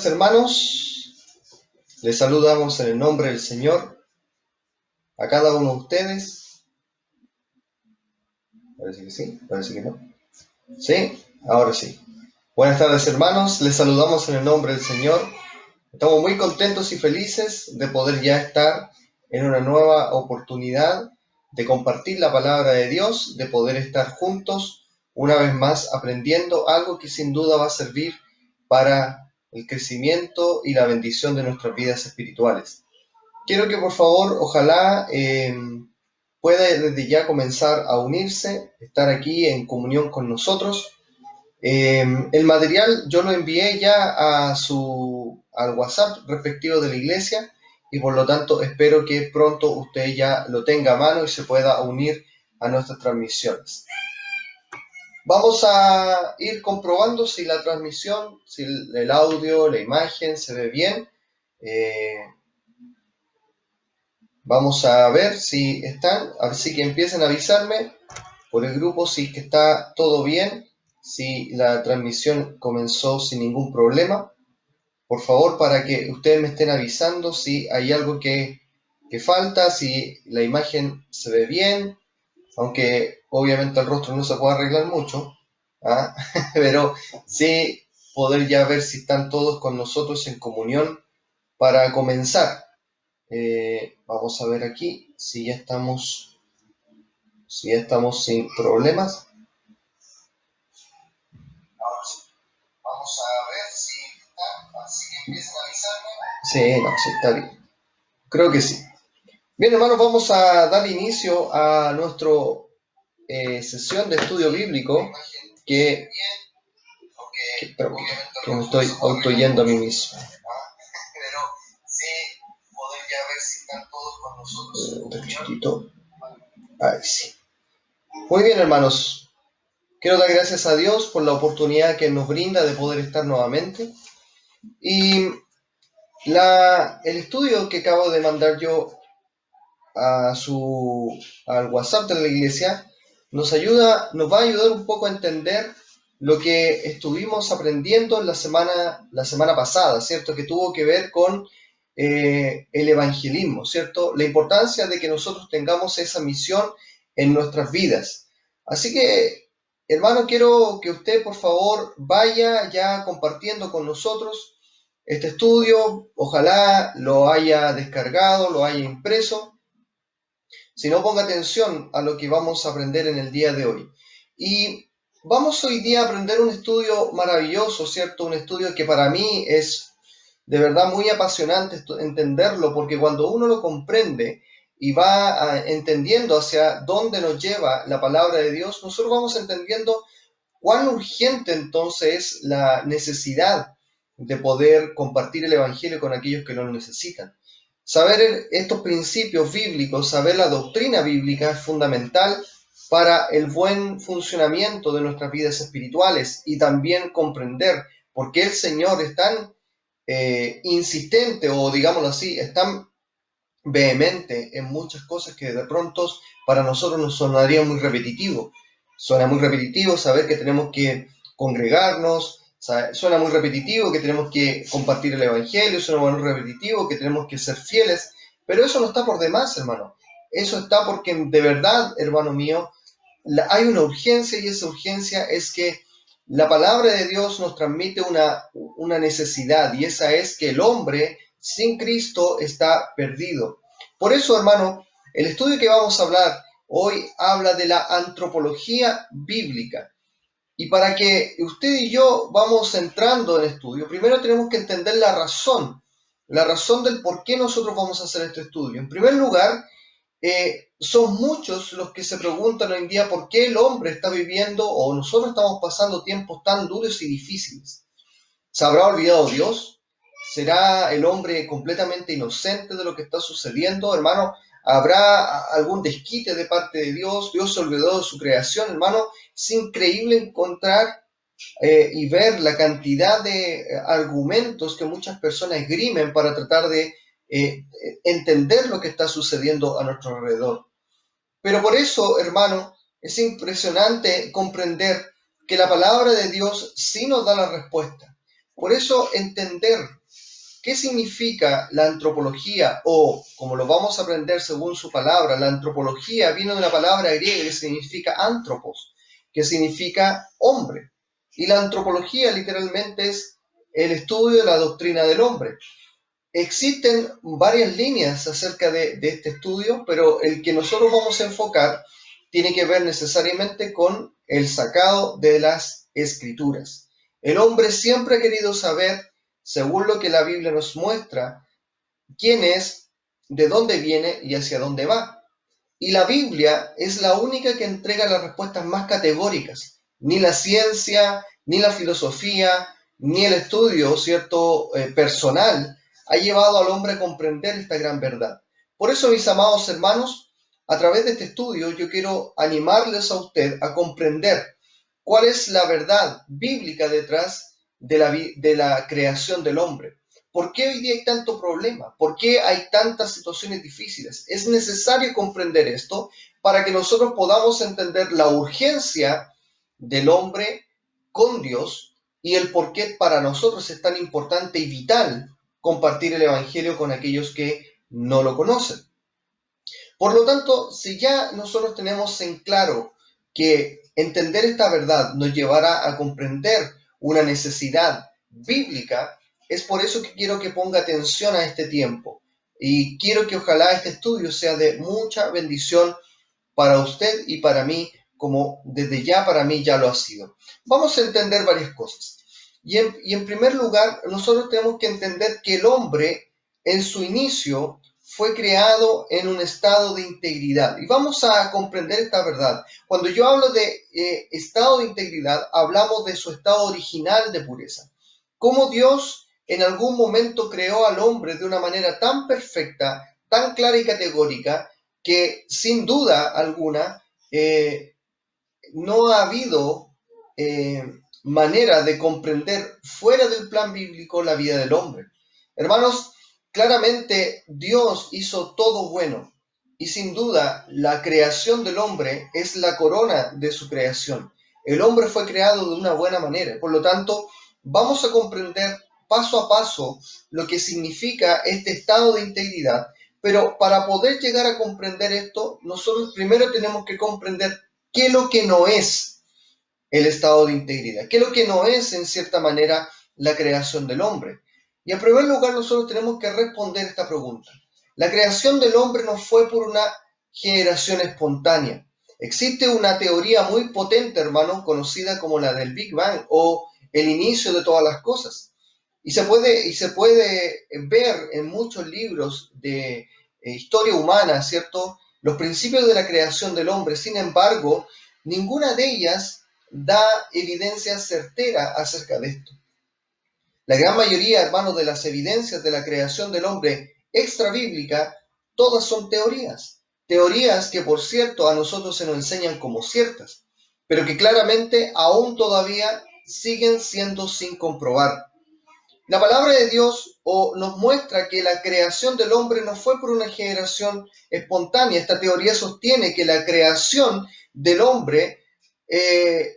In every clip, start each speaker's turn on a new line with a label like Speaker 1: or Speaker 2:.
Speaker 1: Hermanos, les saludamos en el nombre del Señor a cada uno de ustedes. Parece que sí, parece que no. Sí, ahora sí. Buenas tardes, hermanos, les saludamos en el nombre del Señor. Estamos muy contentos y felices de poder ya estar en una nueva oportunidad de compartir la palabra de Dios, de poder estar juntos una vez más aprendiendo algo que sin duda va a servir para el crecimiento y la bendición de nuestras vidas espirituales. Quiero que por favor, ojalá pueda desde ya comenzar a unirse, estar aquí en comunión con nosotros. El material yo lo envié ya al WhatsApp respectivo de la iglesia y por lo tanto espero que pronto usted ya lo tenga a mano y se pueda unir a nuestras transmisiones. Vamos a ir comprobando si la transmisión, si el audio, la imagen se ve bien. Vamos a ver si están, así que empiecen a avisarme por el grupo si es que está todo bien, si la transmisión comenzó sin ningún problema. Por favor, para que ustedes me estén avisando si hay algo que falta, si la imagen se ve bien, aunque obviamente el rostro no se puede arreglar mucho, ¿ah? Pero sí poder ya ver si están todos con nosotros en comunión para comenzar. Vamos a ver aquí si ya estamos sin problemas. Vamos a ver si está, así que empiecen a avisarme. Sí, no, sí, está bien. Creo que sí. Bien, hermanos, vamos a dar inicio a nuestra sesión de estudio bíblico que me estoy autoyendo a mí mismo. Pero sí poder ya ver si están todos con nosotros. Ahí sí. Muy bien, hermanos. Quiero dar gracias a Dios por la oportunidad que nos brinda de poder estar nuevamente. Y el estudio que acabo de mandar yo al WhatsApp de la iglesia nos va a ayudar un poco a entender lo que estuvimos aprendiendo la semana pasada, ¿cierto? Que tuvo que ver con el evangelismo, ¿cierto? La importancia de que nosotros tengamos esa misión en nuestras vidas. Así que, hermano, quiero que usted, por favor, vaya ya compartiendo con nosotros este estudio. Ojalá lo haya descargado, lo haya impreso. Si no, ponga atención a lo que vamos a aprender en el día de hoy. Y vamos hoy día a aprender un estudio maravilloso, ¿cierto? Un estudio que para mí es de verdad muy apasionante entenderlo, porque cuando uno lo comprende y va entendiendo hacia dónde nos lleva la palabra de Dios, nosotros vamos entendiendo cuán urgente entonces es la necesidad de poder compartir el Evangelio con aquellos que lo necesitan. Saber estos principios bíblicos, saber la doctrina bíblica es fundamental para el buen funcionamiento de nuestras vidas espirituales y también comprender por qué el Señor es tan insistente o digámoslo así, es tan vehemente en muchas cosas que de pronto para nosotros nos sonaría muy repetitivo. Suena muy repetitivo saber que tenemos que congregarnos, suena muy repetitivo que tenemos que compartir el Evangelio, suena muy repetitivo que tenemos que ser fieles, pero eso no está por demás, hermano. Eso está porque de verdad, hermano mío, hay una urgencia y esa urgencia es que la palabra de Dios nos transmite una necesidad y esa es que el hombre sin Cristo está perdido. Por eso, hermano, el estudio que vamos a hablar hoy habla de la antropología bíblica. Y para que usted y yo vamos entrando en estudio, primero tenemos que entender la razón del por qué nosotros vamos a hacer este estudio. En primer lugar, son muchos los que se preguntan hoy en día por qué el hombre está viviendo o nosotros estamos pasando tiempos tan duros y difíciles. ¿Se habrá olvidado Dios? ¿Será el hombre completamente inocente de lo que está sucediendo, hermano? ¿Habrá algún desquite de parte de Dios? ¿Dios se olvidó de su creación, hermano? Es increíble encontrar y ver la cantidad de argumentos que muchas personas esgrimen para tratar de entender lo que está sucediendo a nuestro alrededor. Pero por eso, hermano, es impresionante comprender que la palabra de Dios sí nos da la respuesta. Por eso entender qué significa la antropología, o como lo vamos a aprender según su palabra, la antropología viene de una palabra griega que significa antropos, que significa hombre. Y la antropología literalmente es el estudio de la doctrina del hombre. Existen varias líneas acerca de este estudio, pero el que nosotros vamos a enfocar tiene que ver necesariamente con el sacado de las escrituras. El hombre siempre ha querido saber, según lo que la Biblia nos muestra, quién es, de dónde viene y hacia dónde va. Y la Biblia es la única que entrega las respuestas más categóricas. Ni la ciencia, ni la filosofía, ni el estudio, ¿cierto?, personal ha llevado al hombre a comprender esta gran verdad. Por eso, mis amados hermanos, a través de este estudio yo quiero animarles a usted a comprender cuál es la verdad bíblica detrás de la creación del hombre. ¿Por qué hoy día hay tanto problema? ¿Por qué hay tantas situaciones difíciles? Es necesario comprender esto para que nosotros podamos entender la urgencia del hombre con Dios y el por qué para nosotros es tan importante y vital compartir el Evangelio con aquellos que no lo conocen. Por lo tanto, si ya nosotros tenemos en claro que entender esta verdad nos llevará a comprender una necesidad bíblica, es por eso que quiero que ponga atención a este tiempo. Y quiero que ojalá este estudio sea de mucha bendición para usted y para mí, como desde ya para mí ya lo ha sido. Vamos a entender varias cosas. Y en primer lugar, nosotros tenemos que entender que el hombre en su inicio fue creado en un estado de integridad. Y vamos a comprender esta verdad. Cuando yo hablo de estado de integridad, hablamos de su estado original de pureza. Cómo Dios en algún momento creó al hombre de una manera tan perfecta, tan clara y categórica, que sin duda alguna no ha habido manera de comprender fuera del plan bíblico la vida del hombre. Hermanos, claramente Dios hizo todo bueno y sin duda la creación del hombre es la corona de su creación. El hombre fue creado de una buena manera, por lo tanto, vamos a comprender paso a paso lo que significa este estado de integridad, pero para poder llegar a comprender esto, nosotros primero tenemos que comprender qué es lo que no es el estado de integridad, qué es lo que no es, en cierta manera, la creación del hombre. Y en primer lugar, nosotros tenemos que responder esta pregunta. La creación del hombre no fue por una generación espontánea. Existe una teoría muy potente, hermano, conocida como la del Big Bang o el inicio de todas las cosas. Y se puede ver en muchos libros de historia humana, ¿cierto?, los principios de la creación del hombre. Sin embargo, ninguna de ellas da evidencia certera acerca de esto. La gran mayoría, hermanos, de las evidencias de la creación del hombre extrabíblica, todas son teorías. Teorías que, por cierto, a nosotros se nos enseñan como ciertas, pero que claramente aún todavía siguen siendo sin comprobar. La palabra de Dios nos muestra que la creación del hombre no fue por una generación espontánea. Esta teoría sostiene que la creación del hombre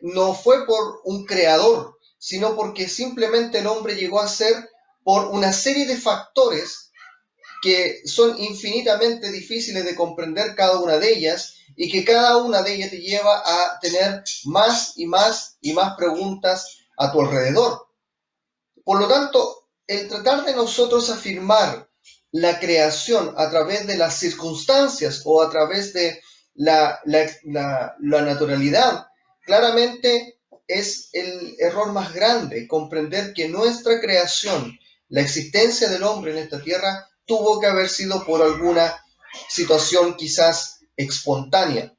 Speaker 1: no fue por un creador, sino porque simplemente el hombre llegó a ser por una serie de factores que son infinitamente difíciles de comprender cada una de ellas y que cada una de ellas te lleva a tener más y más y más preguntas a tu alrededor. Por lo tanto, el tratar de nosotros afirmar la creación a través de las circunstancias o a través de la naturalidad, claramente es el error más grande, comprender que nuestra creación, la existencia del hombre en esta tierra, tuvo que haber sido por alguna situación quizás espontánea.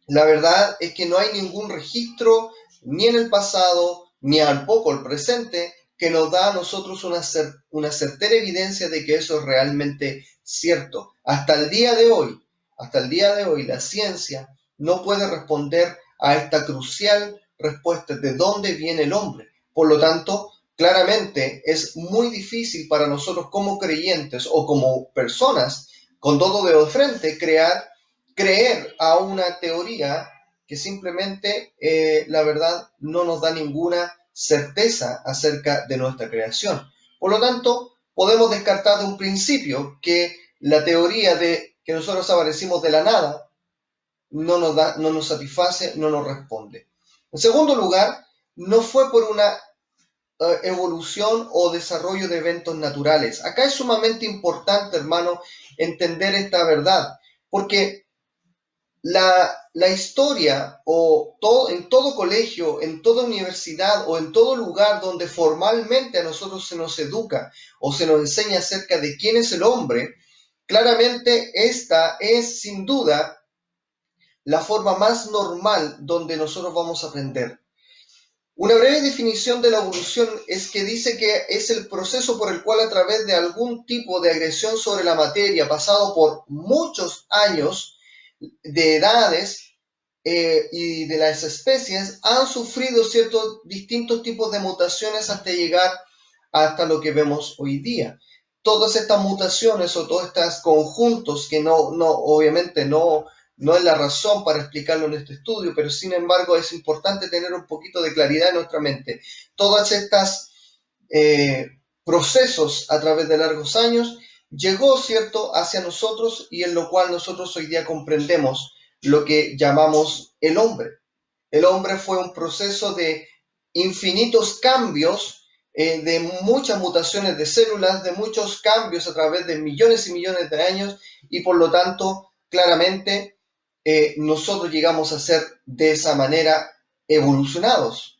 Speaker 1: La verdad es que no hay ningún registro, ni en el pasado, ni tampoco el presente, que nos da a nosotros una certera evidencia de que eso es realmente cierto. Hasta el día de hoy, la ciencia no puede responder a esta crucial respuesta de dónde viene el hombre. Por lo tanto, claramente es muy difícil para nosotros como creyentes o como personas con todo de frente creer a una teoría que simplemente, la verdad, no nos da ninguna certeza acerca de nuestra creación. Por lo tanto, podemos descartar de un principio que la teoría de que nosotros aparecimos de la nada no nos satisface, no nos responde. En segundo lugar, no fue por una evolución o desarrollo de eventos naturales. Acá es sumamente importante, hermano, entender esta verdad, porque la historia en todo colegio, en toda universidad o en todo lugar donde formalmente a nosotros se nos educa o se nos enseña acerca de quién es el hombre, claramente esta es sin duda la forma más normal donde nosotros vamos a aprender. Una breve definición de la evolución es que dice que es el proceso por el cual a través de algún tipo de agresión sobre la materia, pasado por muchos años de edades y de las especies, han sufrido ciertos distintos tipos de mutaciones hasta llegar hasta lo que vemos hoy día. Todas estas mutaciones o todos estos conjuntos que obviamente no es la razón para explicarlo en este estudio, pero sin embargo es importante tener un poquito de claridad en nuestra mente. Todas estas procesos a través de largos años llegó, ¿cierto?, hacia nosotros y en lo cual nosotros hoy día comprendemos lo que llamamos el hombre. El hombre fue un proceso de infinitos cambios, de muchas mutaciones de células, de muchos cambios a través de millones y millones de años y por lo tanto, claramente, nosotros llegamos a ser de esa manera evolucionados.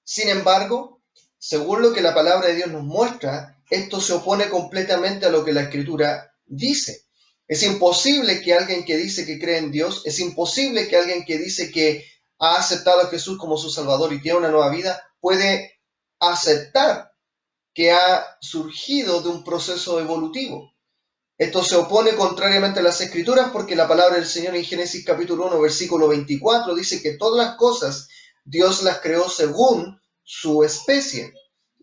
Speaker 1: Sin embargo, según lo que la palabra de Dios nos muestra, esto se opone completamente a lo que la Escritura dice. Es imposible que alguien que dice que cree en Dios, es imposible que alguien que dice que ha aceptado a Jesús como su Salvador y tiene una nueva vida, puede aceptar que ha surgido de un proceso evolutivo. Esto se opone contrariamente a las Escrituras porque la palabra del Señor en Génesis capítulo 1, versículo 24 dice que todas las cosas Dios las creó según su especie.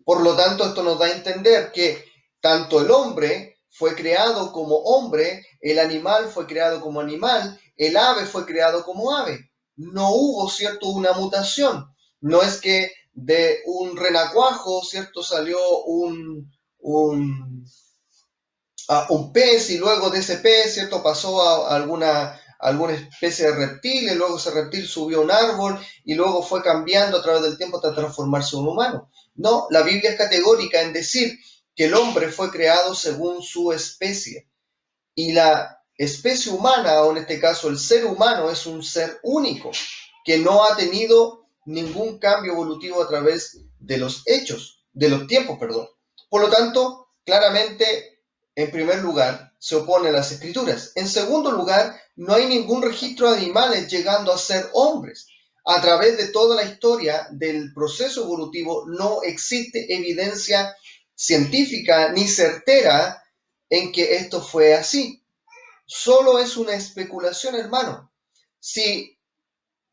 Speaker 1: Por lo tanto, esto nos da a entender que tanto el hombre fue creado como hombre, el animal fue creado como animal, el ave fue creado como ave. No hubo, ¿cierto?, una mutación. No es que de un renacuajo, ¿cierto?, salió un pez y luego de ese pez, ¿cierto?, pasó a alguna especie de reptil y luego ese reptil subió a un árbol y luego fue cambiando a través del tiempo hasta transformarse en un humano. No, la Biblia es categórica en decir que el hombre fue creado según su especie y la especie humana, o en este caso el ser humano, es un ser único que no ha tenido ningún cambio evolutivo a través de los tiempos, perdón. Por lo tanto, claramente, en primer lugar, se opone a las escrituras. En segundo lugar, no hay ningún registro de animales llegando a ser hombres. A través de toda la historia del proceso evolutivo no existe evidencia científica ni certera en que esto fue así. Solo es una especulación, hermano. Si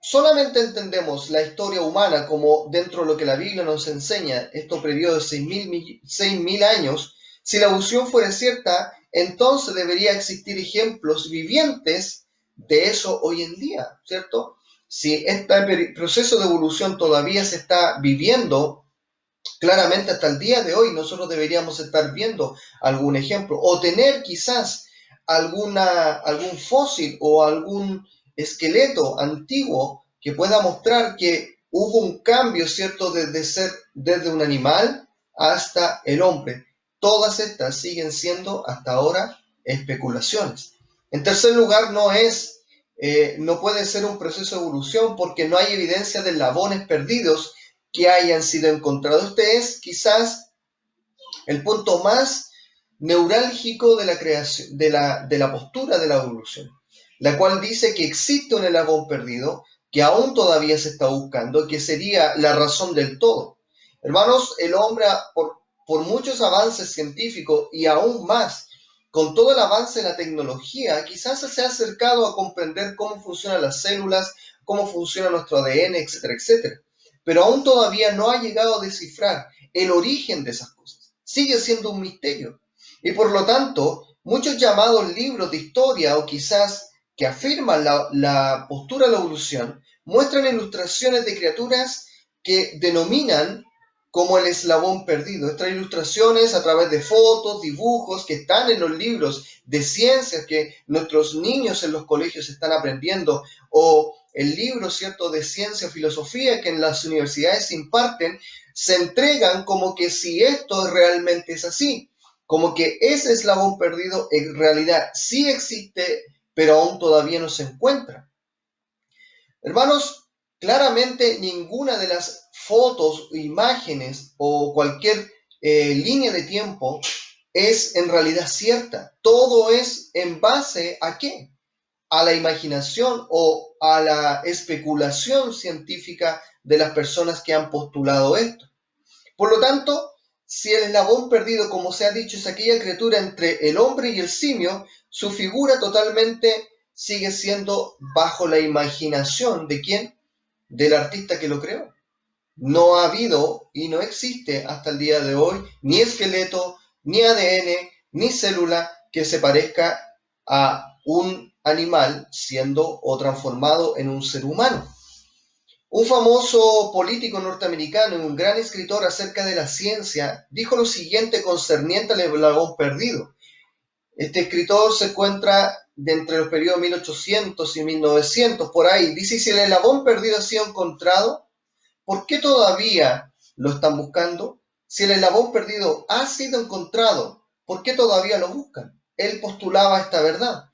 Speaker 1: solamente entendemos la historia humana como dentro de lo que la Biblia nos enseña, estos periodos de 6.000 años, si la evolución fuera cierta, entonces debería existir ejemplos vivientes de eso hoy en día, ¿cierto? Si este proceso de evolución todavía se está viviendo, claramente hasta el día de hoy nosotros deberíamos estar viendo algún ejemplo o tener quizás algún fósil o algún esqueleto antiguo que pueda mostrar que hubo un cambio, ¿cierto?, desde un animal hasta el hombre. Todas estas siguen siendo hasta ahora especulaciones. En tercer lugar, no puede ser un proceso de evolución porque no hay evidencia de eslabones perdidos que hayan sido encontrados. Este es quizás el punto más neurálgico de la creación, de la postura de la evolución, la cual dice que existe un eslabón perdido que aún todavía se está buscando, que sería la razón del todo. Hermanos, el hombre, por muchos avances científicos y aún más, con todo el avance de la tecnología, quizás se ha acercado a comprender cómo funcionan las células, cómo funciona nuestro ADN, etcétera, etcétera. Pero aún todavía no ha llegado a descifrar el origen de esas cosas. Sigue siendo un misterio. Y por lo tanto, muchos llamados libros de historia o quizás que afirman la postura de la evolución muestran ilustraciones de criaturas que denominan como el eslabón perdido. Estas ilustraciones a través de fotos, dibujos que están en los libros de ciencias que nuestros niños en los colegios están aprendiendo, o el libro, ¿cierto?, de ciencia, filosofía que en las universidades se imparten, se entregan como que si esto realmente es así, como que ese eslabón perdido en realidad sí existe, pero aún todavía no se encuentra. Hermanos, claramente ninguna de las fotos, imágenes o cualquier línea de tiempo es en realidad cierta. Todo es en base ¿a qué? A la imaginación o a la especulación científica de las personas que han postulado esto. Por lo tanto, si el eslabón perdido, como se ha dicho, es aquella criatura entre el hombre y el simio, su figura totalmente sigue siendo bajo la imaginación ¿de quién? Del artista que lo creó. No ha habido y no existe hasta el día de hoy ni esqueleto, ni ADN, ni célula que se parezca a un animal siendo o transformado en un ser humano. Un famoso político norteamericano y un gran escritor acerca de la ciencia dijo lo siguiente concerniente al eslabón perdido. Este escritor se encuentra de entre los periodos 1800 y 1900, por ahí. Dice, si el eslabón perdido ha sido encontrado, ¿por qué todavía lo están buscando? Si el eslabón perdido ha sido encontrado, ¿por qué todavía lo buscan? Él postulaba esta verdad.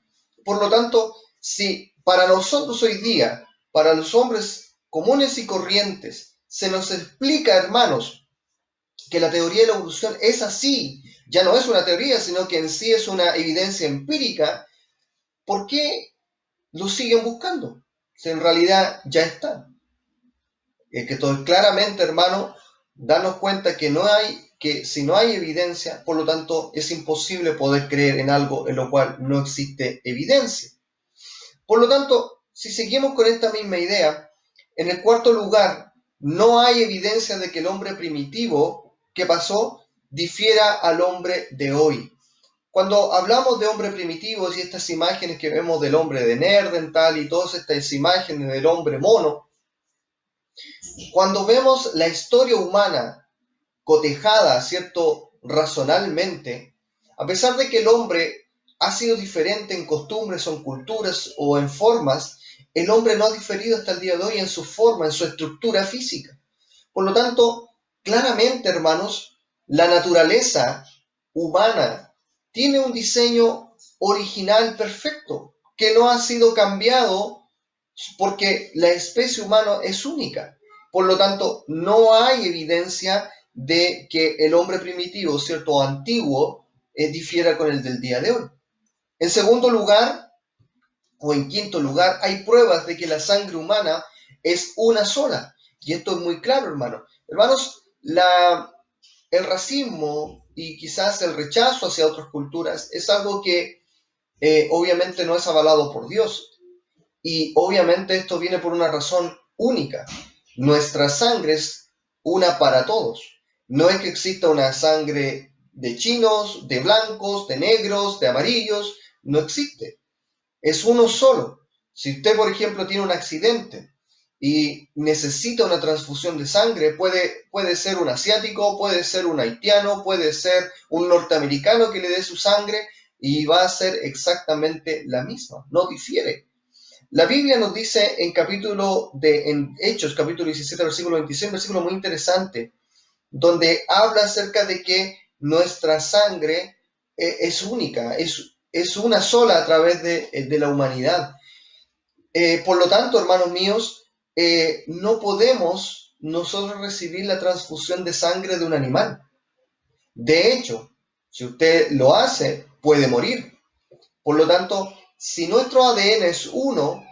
Speaker 1: Por lo tanto, si para nosotros hoy día, para los hombres comunes y corrientes, se nos explica, hermanos, que la teoría de la evolución es así, ya no es una teoría, sino que en sí es una evidencia empírica, ¿por qué lo siguen buscando? Si en realidad ya está. Que todo claramente, hermano, darnos cuenta que si no hay evidencia, por lo tanto, es imposible poder creer en algo en lo cual no existe evidencia. Por lo tanto, si seguimos con esta misma idea, en el cuarto lugar, no hay evidencia de que el hombre primitivo que pasó difiera al hombre de hoy. Cuando hablamos de hombre primitivos y estas imágenes que vemos del hombre de Neandertal y todas estas imágenes del hombre mono, cuando vemos la historia humana cotejada, ¿cierto?, razonalmente, a pesar de que el hombre ha sido diferente en costumbres o en culturas o en formas, el hombre no ha diferido hasta el día de hoy en su forma, en su estructura física. Por lo tanto, claramente, hermanos, la naturaleza humana tiene un diseño original perfecto, que no ha sido cambiado porque la especie humana es única. Por lo tanto, no hay evidencia de que el hombre primitivo, cierto, antiguo, difiera con el del día de hoy. En segundo lugar, o en quinto lugar, hay pruebas de que la sangre humana es una sola. Y esto es muy claro, hermano. Hermanos, el racismo y quizás el rechazo hacia otras culturas es algo que obviamente no es avalado por Dios. Y obviamente esto viene por una razón única. Nuestra sangre es una para todos. No es que exista una sangre de chinos, de blancos, de negros, de amarillos. No existe. Es uno solo. Si usted, por ejemplo, tiene un accidente y necesita una transfusión de sangre, puede ser un asiático, puede ser un haitiano, puede ser un norteamericano que le dé su sangre y va a ser exactamente la misma. No difiere. La Biblia nos dice en Hechos, capítulo 17, versículo 26, un versículo muy interesante, donde habla acerca de que nuestra sangre es única, es una sola a través de la humanidad. Por lo tanto, hermanos míos, no podemos nosotros recibir la transfusión de sangre de un animal. De hecho, si usted lo hace, puede morir. Por lo tanto, si nuestro ADN es uno,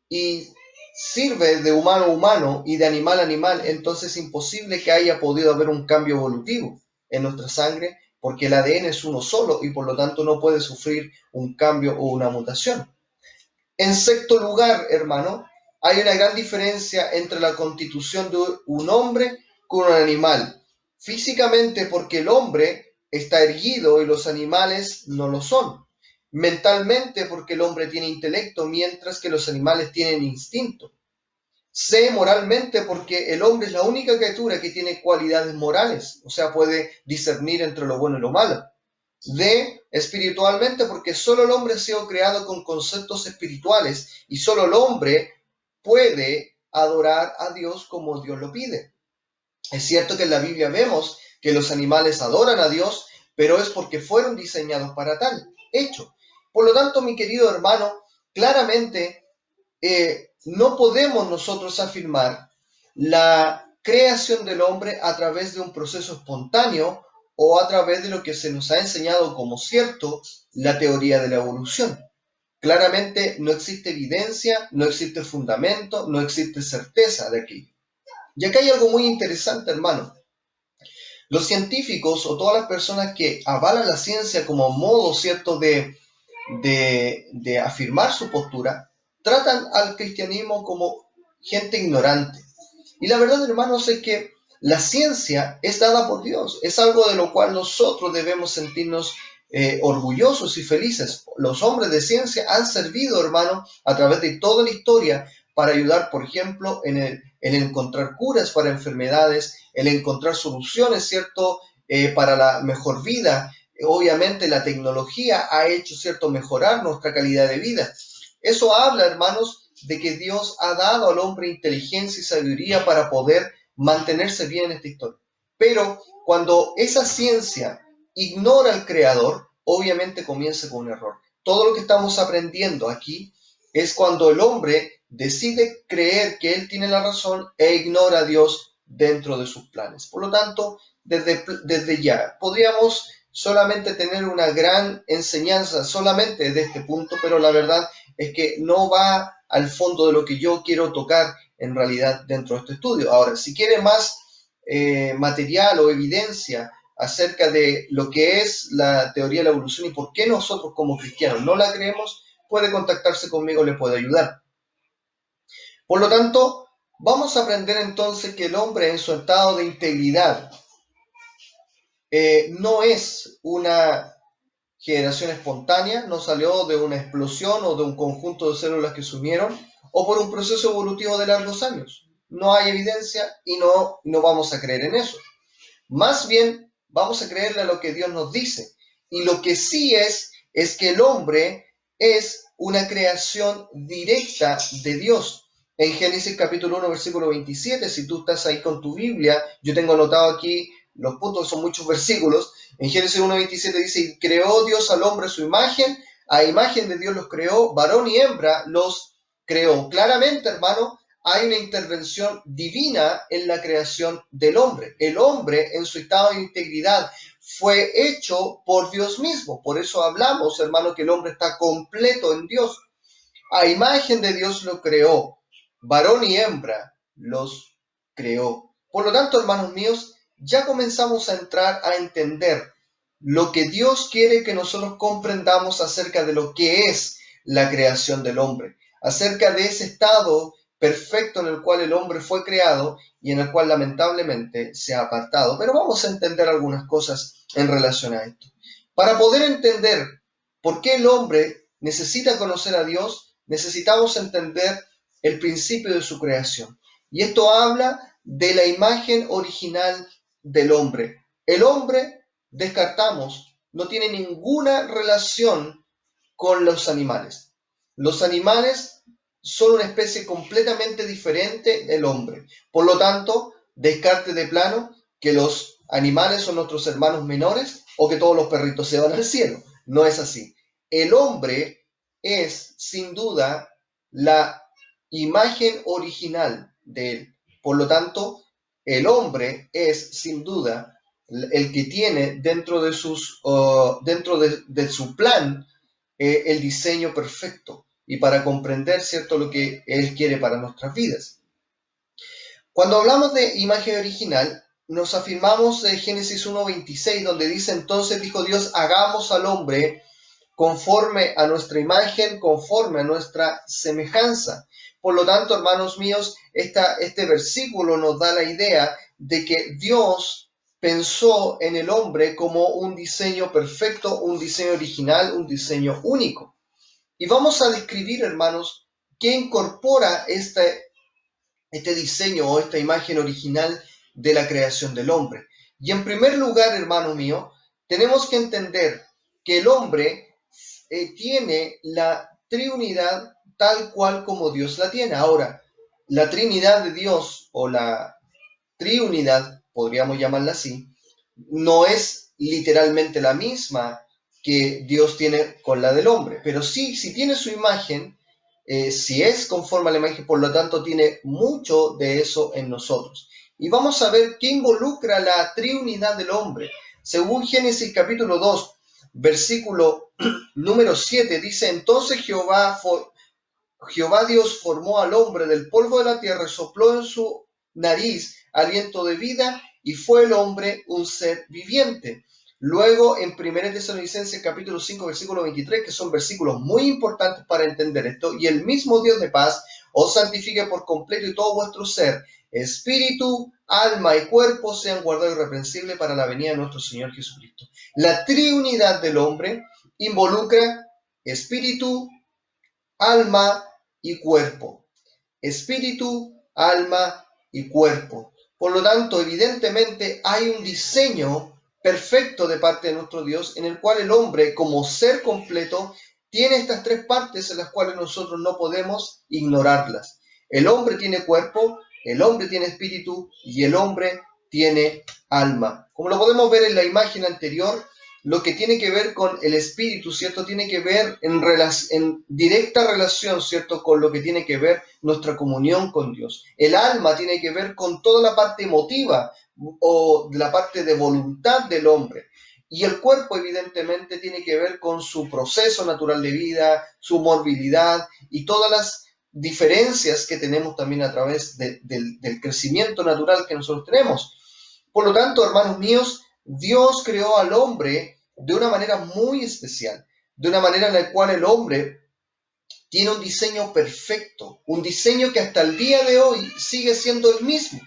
Speaker 1: y sirve de humano a humano y de animal a animal, entonces es imposible que haya podido haber un cambio evolutivo en nuestra sangre, porque el ADN es uno solo y por lo tanto no puede sufrir un cambio o una mutación. En sexto lugar, hermano, hay una gran diferencia entre la constitución de un hombre con un animal. Físicamente, porque el hombre está erguido y los animales no lo son. Mentalmente, porque el hombre tiene intelecto, mientras que los animales tienen instinto. C, moralmente, porque el hombre es la única criatura que tiene cualidades morales, o sea, puede discernir entre lo bueno y lo malo. D, espiritualmente, porque solo el hombre ha sido creado con conceptos espirituales y solo el hombre puede adorar a Dios como Dios lo pide. Es cierto que en la Biblia vemos que los animales adoran a Dios, pero es porque fueron diseñados para tal hecho. Por lo tanto, mi querido hermano, claramente no podemos nosotros afirmar la creación del hombre a través de un proceso espontáneo o a través de lo que se nos ha enseñado como cierto, la teoría de la evolución. Claramente no existe evidencia, no existe fundamento, no existe certeza de aquello. Y acá hay algo muy interesante, hermano. Los científicos o todas las personas que avalan la ciencia como modo, ¿cierto?, de afirmar su postura, tratan al cristianismo como gente ignorante. Y la verdad, hermanos, es que la ciencia es dada por Dios, es algo de lo cual nosotros debemos sentirnos orgullosos y felices. Los hombres de ciencia han servido, hermano, a través de toda la historia para ayudar, por ejemplo, en encontrar curas para enfermedades, en encontrar soluciones, ¿cierto?, para la mejor vida. Obviamente la tecnología ha hecho, ¿cierto?, mejorar nuestra calidad de vida. Eso habla, hermanos, de que Dios ha dado al hombre inteligencia y sabiduría para poder mantenerse bien en esta historia. Pero cuando esa ciencia ignora al Creador, obviamente comienza con un error. Todo lo que estamos aprendiendo aquí es cuando el hombre decide creer que él tiene la razón e ignora a Dios dentro de sus planes. Por lo tanto, desde ya podríamos solamente tener una gran enseñanza solamente de este punto, pero la verdad es que no va al fondo de lo que yo quiero tocar en realidad dentro de este estudio. Ahora, si quiere más material o evidencia acerca de lo que es la teoría de la evolución y por qué nosotros como cristianos no la creemos, puede contactarse conmigo, le puedo ayudar. Por lo tanto, vamos a aprender entonces que el hombre en su estado de integridad no es una generación espontánea, no salió de una explosión o de un conjunto de células que se unieron o por un proceso evolutivo de largos años. No hay evidencia y no vamos a creer en eso. Más bien, vamos a creerle a lo que Dios nos dice. Y lo que sí es que el hombre es una creación directa de Dios. En Génesis capítulo 1, versículo 27, si tú estás ahí con tu Biblia, yo tengo anotado aquí los puntos, son muchos versículos. En Génesis 1, 27 dice, y creó Dios al hombre a su imagen, a imagen de Dios los creó, varón y hembra los creó. Claramente, hermano, hay una intervención divina en la creación del hombre. El hombre, en su estado de integridad, fue hecho por Dios mismo. Por eso hablamos, hermano, que el hombre está completo en Dios. A imagen de Dios lo creó. Varón y hembra los creó. Por lo tanto, hermanos míos, ya comenzamos a entrar a entender lo que Dios quiere que nosotros comprendamos acerca de lo que es la creación del hombre, acerca de ese estado perfecto en el cual el hombre fue creado y en el cual lamentablemente se ha apartado. Pero vamos a entender algunas cosas en relación a esto. Para poder entender por qué el hombre necesita conocer a Dios, necesitamos entender el principio de su creación. Y esto habla de la imagen original del hombre. El hombre, descartamos, no tiene ninguna relación con los animales. Los animales son una especie completamente diferente del hombre. Por lo tanto, descarte de plano que los animales son nuestros hermanos menores o que todos los perritos se van al cielo. No es así. El hombre es, sin duda, la imagen original de él. Por lo tanto, el hombre es, sin duda, el que tiene dentro de su plan el diseño perfecto y para comprender, ¿cierto?, lo que Él quiere para nuestras vidas. Cuando hablamos de imagen original, nos afirmamos de Génesis 1:26, donde dice, entonces dijo Dios, hagamos al hombre conforme a nuestra imagen, conforme a nuestra semejanza. Por lo tanto, hermanos míos, este versículo nos da la idea de que Dios pensó en el hombre como un diseño perfecto, un diseño original, un diseño único. Y vamos a describir, hermanos, qué incorpora este diseño o esta imagen original de la creación del hombre. Y en primer lugar, hermano mío, tenemos que entender que el hombre tiene la triunidad tal cual como Dios la tiene. Ahora, la Trinidad de Dios o la triunidad, podríamos llamarla así, no es literalmente la misma que Dios tiene con la del hombre, pero sí, si tiene su imagen, si es conforme a la imagen, por lo tanto tiene mucho de eso en nosotros. Y vamos a ver qué involucra la triunidad del hombre. Según Génesis capítulo 2, versículo número 7, dice, entonces Jehová Dios formó al hombre del polvo de la tierra, sopló en su nariz aliento de vida y fue el hombre un ser viviente. Luego en 1 Tesalonicenses capítulo 5 versículo 23, que son versículos muy importantes para entender esto, y el mismo Dios de paz os santifique por completo y todo vuestro ser, espíritu, alma y cuerpo sean guardados irreprensibles para la venida de nuestro Señor Jesucristo. La triunidad del hombre involucra espíritu, alma y cuerpo. Espíritu, alma y cuerpo. Por lo tanto, evidentemente hay un diseño perfecto de parte de nuestro Dios en el cual el hombre, como ser completo, tiene estas tres partes en las cuales nosotros no podemos ignorarlas. El hombre tiene cuerpo, el hombre tiene espíritu y el hombre tiene alma. Como lo podemos ver en la imagen anterior, lo que tiene que ver con el espíritu, ¿cierto? Tiene que ver en directa relación, ¿cierto? Con lo que tiene que ver nuestra comunión con Dios. El alma tiene que ver con toda la parte emotiva o la parte de voluntad del hombre. Y el cuerpo, evidentemente, tiene que ver con su proceso natural de vida, su morbilidad y todas las diferencias que tenemos también a través del crecimiento natural que nosotros tenemos. Por lo tanto, hermanos míos, Dios creó al hombre de una manera muy especial, de una manera en la cual el hombre tiene un diseño perfecto, un diseño que hasta el día de hoy sigue siendo el mismo.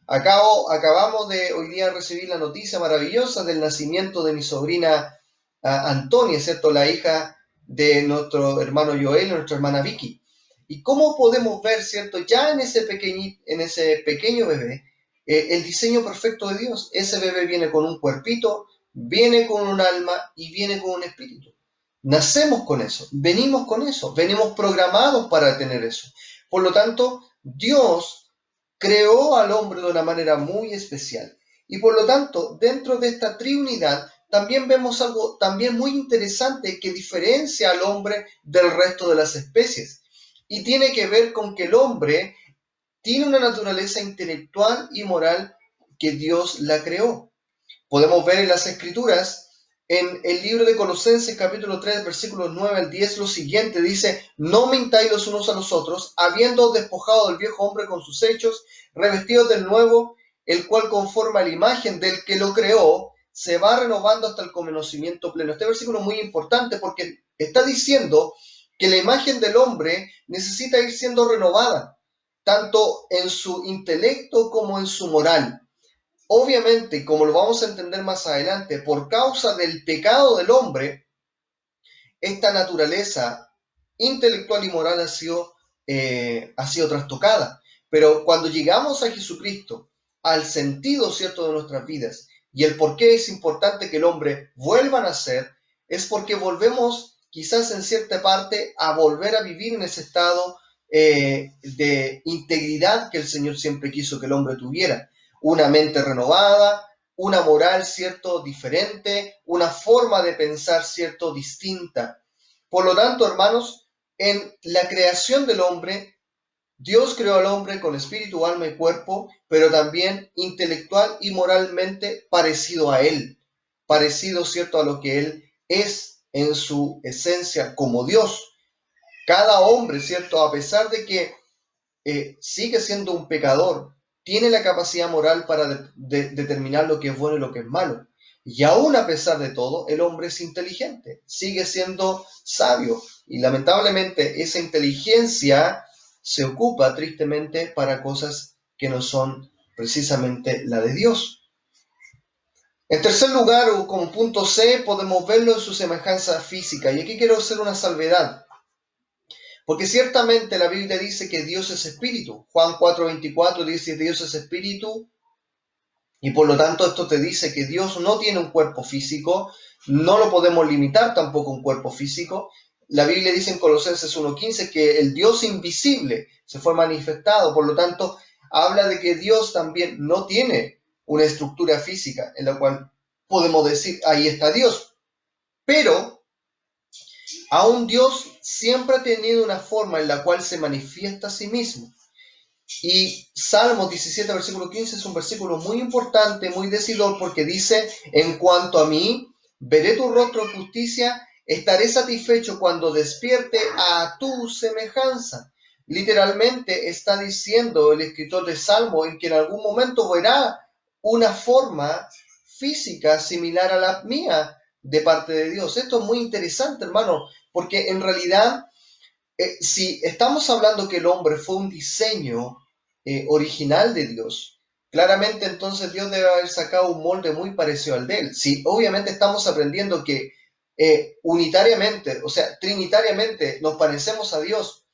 Speaker 1: Acabamos de hoy día recibir la noticia maravillosa del nacimiento de mi sobrina Antonia, ¿cierto? La hija de nuestro hermano Joel y nuestra hermana Vicky. ¿Y cómo podemos ver, ¿cierto? Ya en ese pequeño bebé, el diseño perfecto de Dios. Ese bebé viene con un cuerpito, viene con un alma y viene con un espíritu. Nacemos con eso, venimos programados para tener eso. Por lo tanto, Dios creó al hombre de una manera muy especial. Y por lo tanto, dentro de esta triunidad, también vemos algo también muy interesante que diferencia al hombre del resto de las especies. Y tiene que ver con que el hombre tiene una naturaleza intelectual y moral que Dios la creó. Podemos ver en las Escrituras, en el libro de Colosenses capítulo 3, versículos 9 al 10, lo siguiente, dice, no mintáis los unos a los otros, habiendo despojado del viejo hombre con sus hechos, revestidos del nuevo, el cual conforme a la imagen del que lo creó, se va renovando hasta el conocimiento pleno. Este versículo es muy importante porque está diciendo que la imagen del hombre necesita ir siendo renovada, tanto en su intelecto como en su moral. Obviamente, como lo vamos a entender más adelante, por causa del pecado del hombre, esta naturaleza intelectual y moral ha sido trastocada. Pero cuando llegamos a Jesucristo, al sentido cierto de nuestras vidas, y el por qué es importante que el hombre vuelva a nacer, es porque volvemos quizás en cierta parte a volver a vivir en ese estado de integridad que el Señor siempre quiso que el hombre tuviera. Una mente renovada, una moral, ¿cierto?, diferente, una forma de pensar, ¿cierto?, distinta. Por lo tanto, hermanos, en la creación del hombre, Dios creó al hombre con espíritu, alma y cuerpo, pero también intelectual y moralmente parecido a él, parecido, ¿cierto?, a lo que él es en su esencia como Dios. Cada hombre, ¿cierto?, a pesar de que sigue siendo un pecador, tiene la capacidad moral para determinar lo que es bueno y lo que es malo. Y aún a pesar de todo, el hombre es inteligente, sigue siendo sabio. Y lamentablemente esa inteligencia se ocupa tristemente para cosas que no son precisamente la de Dios. En tercer lugar, o como punto C, podemos verlo en su semejanza física. Y aquí quiero hacer una salvedad. Porque ciertamente la Biblia dice que Dios es espíritu. Juan 4:24 dice Dios es espíritu, y por lo tanto esto te dice que Dios no tiene un cuerpo físico, no lo podemos limitar tampoco a un cuerpo físico. La Biblia dice en Colosenses 1:15 que el Dios invisible se fue manifestado, por lo tanto habla de que Dios también no tiene una estructura física en la cual podemos decir, ahí está Dios. Pero aún Dios siempre ha tenido una forma en la cual se manifiesta a sí mismo. Y Salmos 17, versículo 15 es un versículo muy importante, muy decidor, porque dice, en cuanto a mí, veré tu rostro de justicia, estaré satisfecho cuando despierte a tu semejanza. Literalmente está diciendo el escritor de Salmo en que en algún momento verá una forma física similar a la mía de parte de Dios. Esto es muy interesante, hermano, porque en realidad si estamos hablando que el hombre fue un diseño original de Dios, claramente entonces Dios debe haber sacado un molde muy parecido al de él. Si obviamente estamos aprendiendo que unitariamente, o sea, trinitariamente nos parecemos a Dios,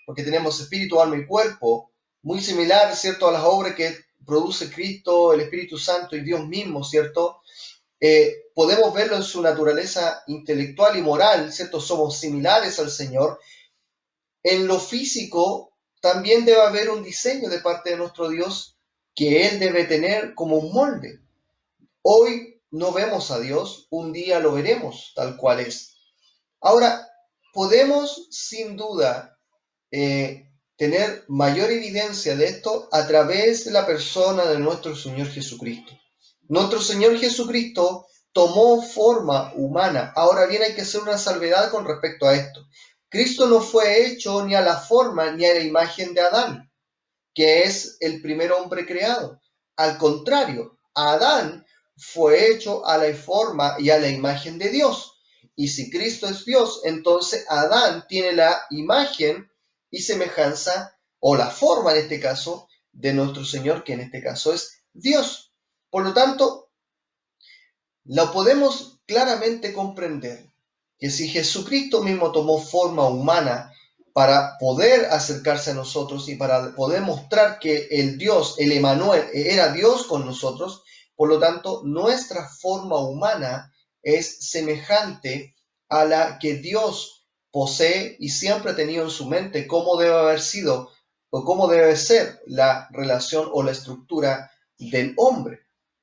Speaker 1: porque tenemos espíritu, alma y cuerpo, muy similar, ¿cierto?, a las obras que produce Cristo, el Espíritu Santo y Dios mismo, ¿cierto? Podemos verlo en su naturaleza intelectual y moral, ¿cierto? Somos similares al Señor. En lo físico también debe haber un diseño de parte de nuestro Dios que Él debe tener como un molde. Hoy no vemos a Dios, un día lo veremos tal cual es. Ahora, podemos sin duda tener mayor evidencia de esto a través de la persona de nuestro Señor Jesucristo. Nuestro Señor Jesucristo tomó forma humana. Ahora bien, hay que hacer una salvedad con respecto a esto. Cristo no fue hecho ni a la forma ni a la imagen de Adán, que es el primer hombre creado. Al contrario, Adán fue hecho a la forma y a la imagen de Dios. Y si Cristo es Dios, entonces Adán tiene la imagen y semejanza, o la forma en este caso, de nuestro Señor, que en este caso es Dios. Por lo tanto, lo podemos claramente comprender que si Jesucristo mismo tomó forma humana para poder acercarse a nosotros y para poder mostrar que el Dios, el Emmanuel, era Dios con nosotros, por lo tanto, nuestra forma humana es semejante a la que Dios posee y siempre ha tenido en su mente cómo debe haber sido o cómo debe ser la relación o la estructura del hombre.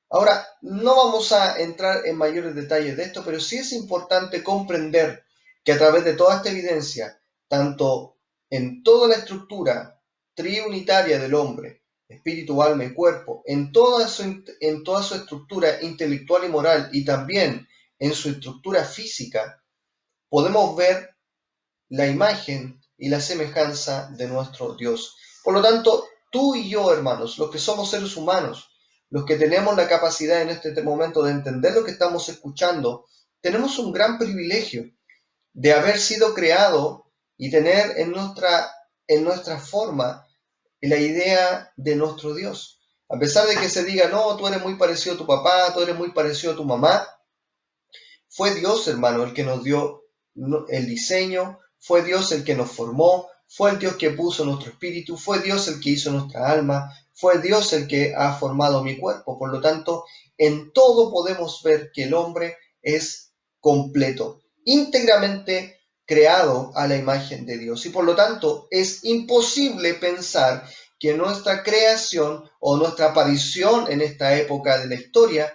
Speaker 1: Ahora, no vamos a entrar en mayores detalles de esto, pero sí es importante comprender que a través de toda esta evidencia, tanto en toda la estructura triunitaria del hombre, espíritu, alma y cuerpo, en toda su estructura intelectual y moral, y también en su estructura física, podemos ver la imagen y la semejanza de nuestro Dios. Por lo tanto, tú y yo, hermanos, los que somos seres humanos, los que tenemos la capacidad en este momento de entender lo que estamos escuchando, tenemos un gran privilegio de haber sido creado y tener en nuestra forma la idea de nuestro Dios. A pesar de que se diga, no, tú eres muy parecido a tu papá, tú eres muy parecido a tu mamá, fue Dios, hermano, el que nos dio el diseño, fue Dios el que nos formó, fue el Dios que puso nuestro espíritu, fue Dios el que hizo nuestra alma, fue Dios el que ha formado mi cuerpo. Por lo tanto, en todo podemos ver que el hombre es completo, íntegramente creado a la imagen de Dios. Y por lo tanto, es imposible pensar que nuestra creación o nuestra aparición en esta época de la historia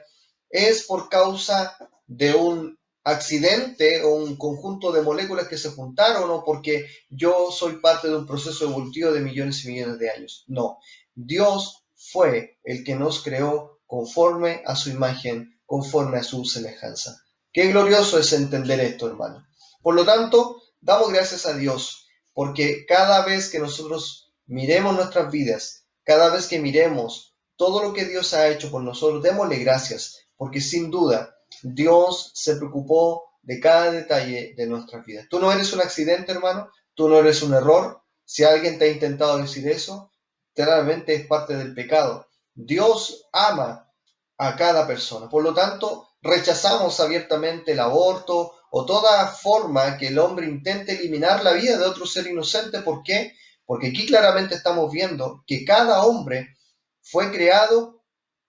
Speaker 1: es por causa de un accidente o un conjunto de moléculas que se juntaron o porque yo soy parte de un proceso evolutivo de millones y millones de años. No, Dios fue el que nos creó conforme a su imagen, conforme a su semejanza. Qué glorioso es entender esto, hermano. Por lo tanto, damos gracias a Dios, porque cada vez que nosotros miremos nuestras vidas, cada vez que miremos todo lo que Dios ha hecho por nosotros, démosle gracias, porque sin duda Dios se preocupó de cada detalle de nuestras vidas. Tú no eres un accidente, hermano, tú no eres un error. Si alguien te ha intentado decir eso, claramente es parte del pecado. Dios ama a cada persona. Por lo tanto, rechazamos abiertamente el aborto o toda forma que el hombre intente eliminar la vida de otro ser inocente. ¿Por qué? Porque aquí claramente estamos viendo que cada hombre fue creado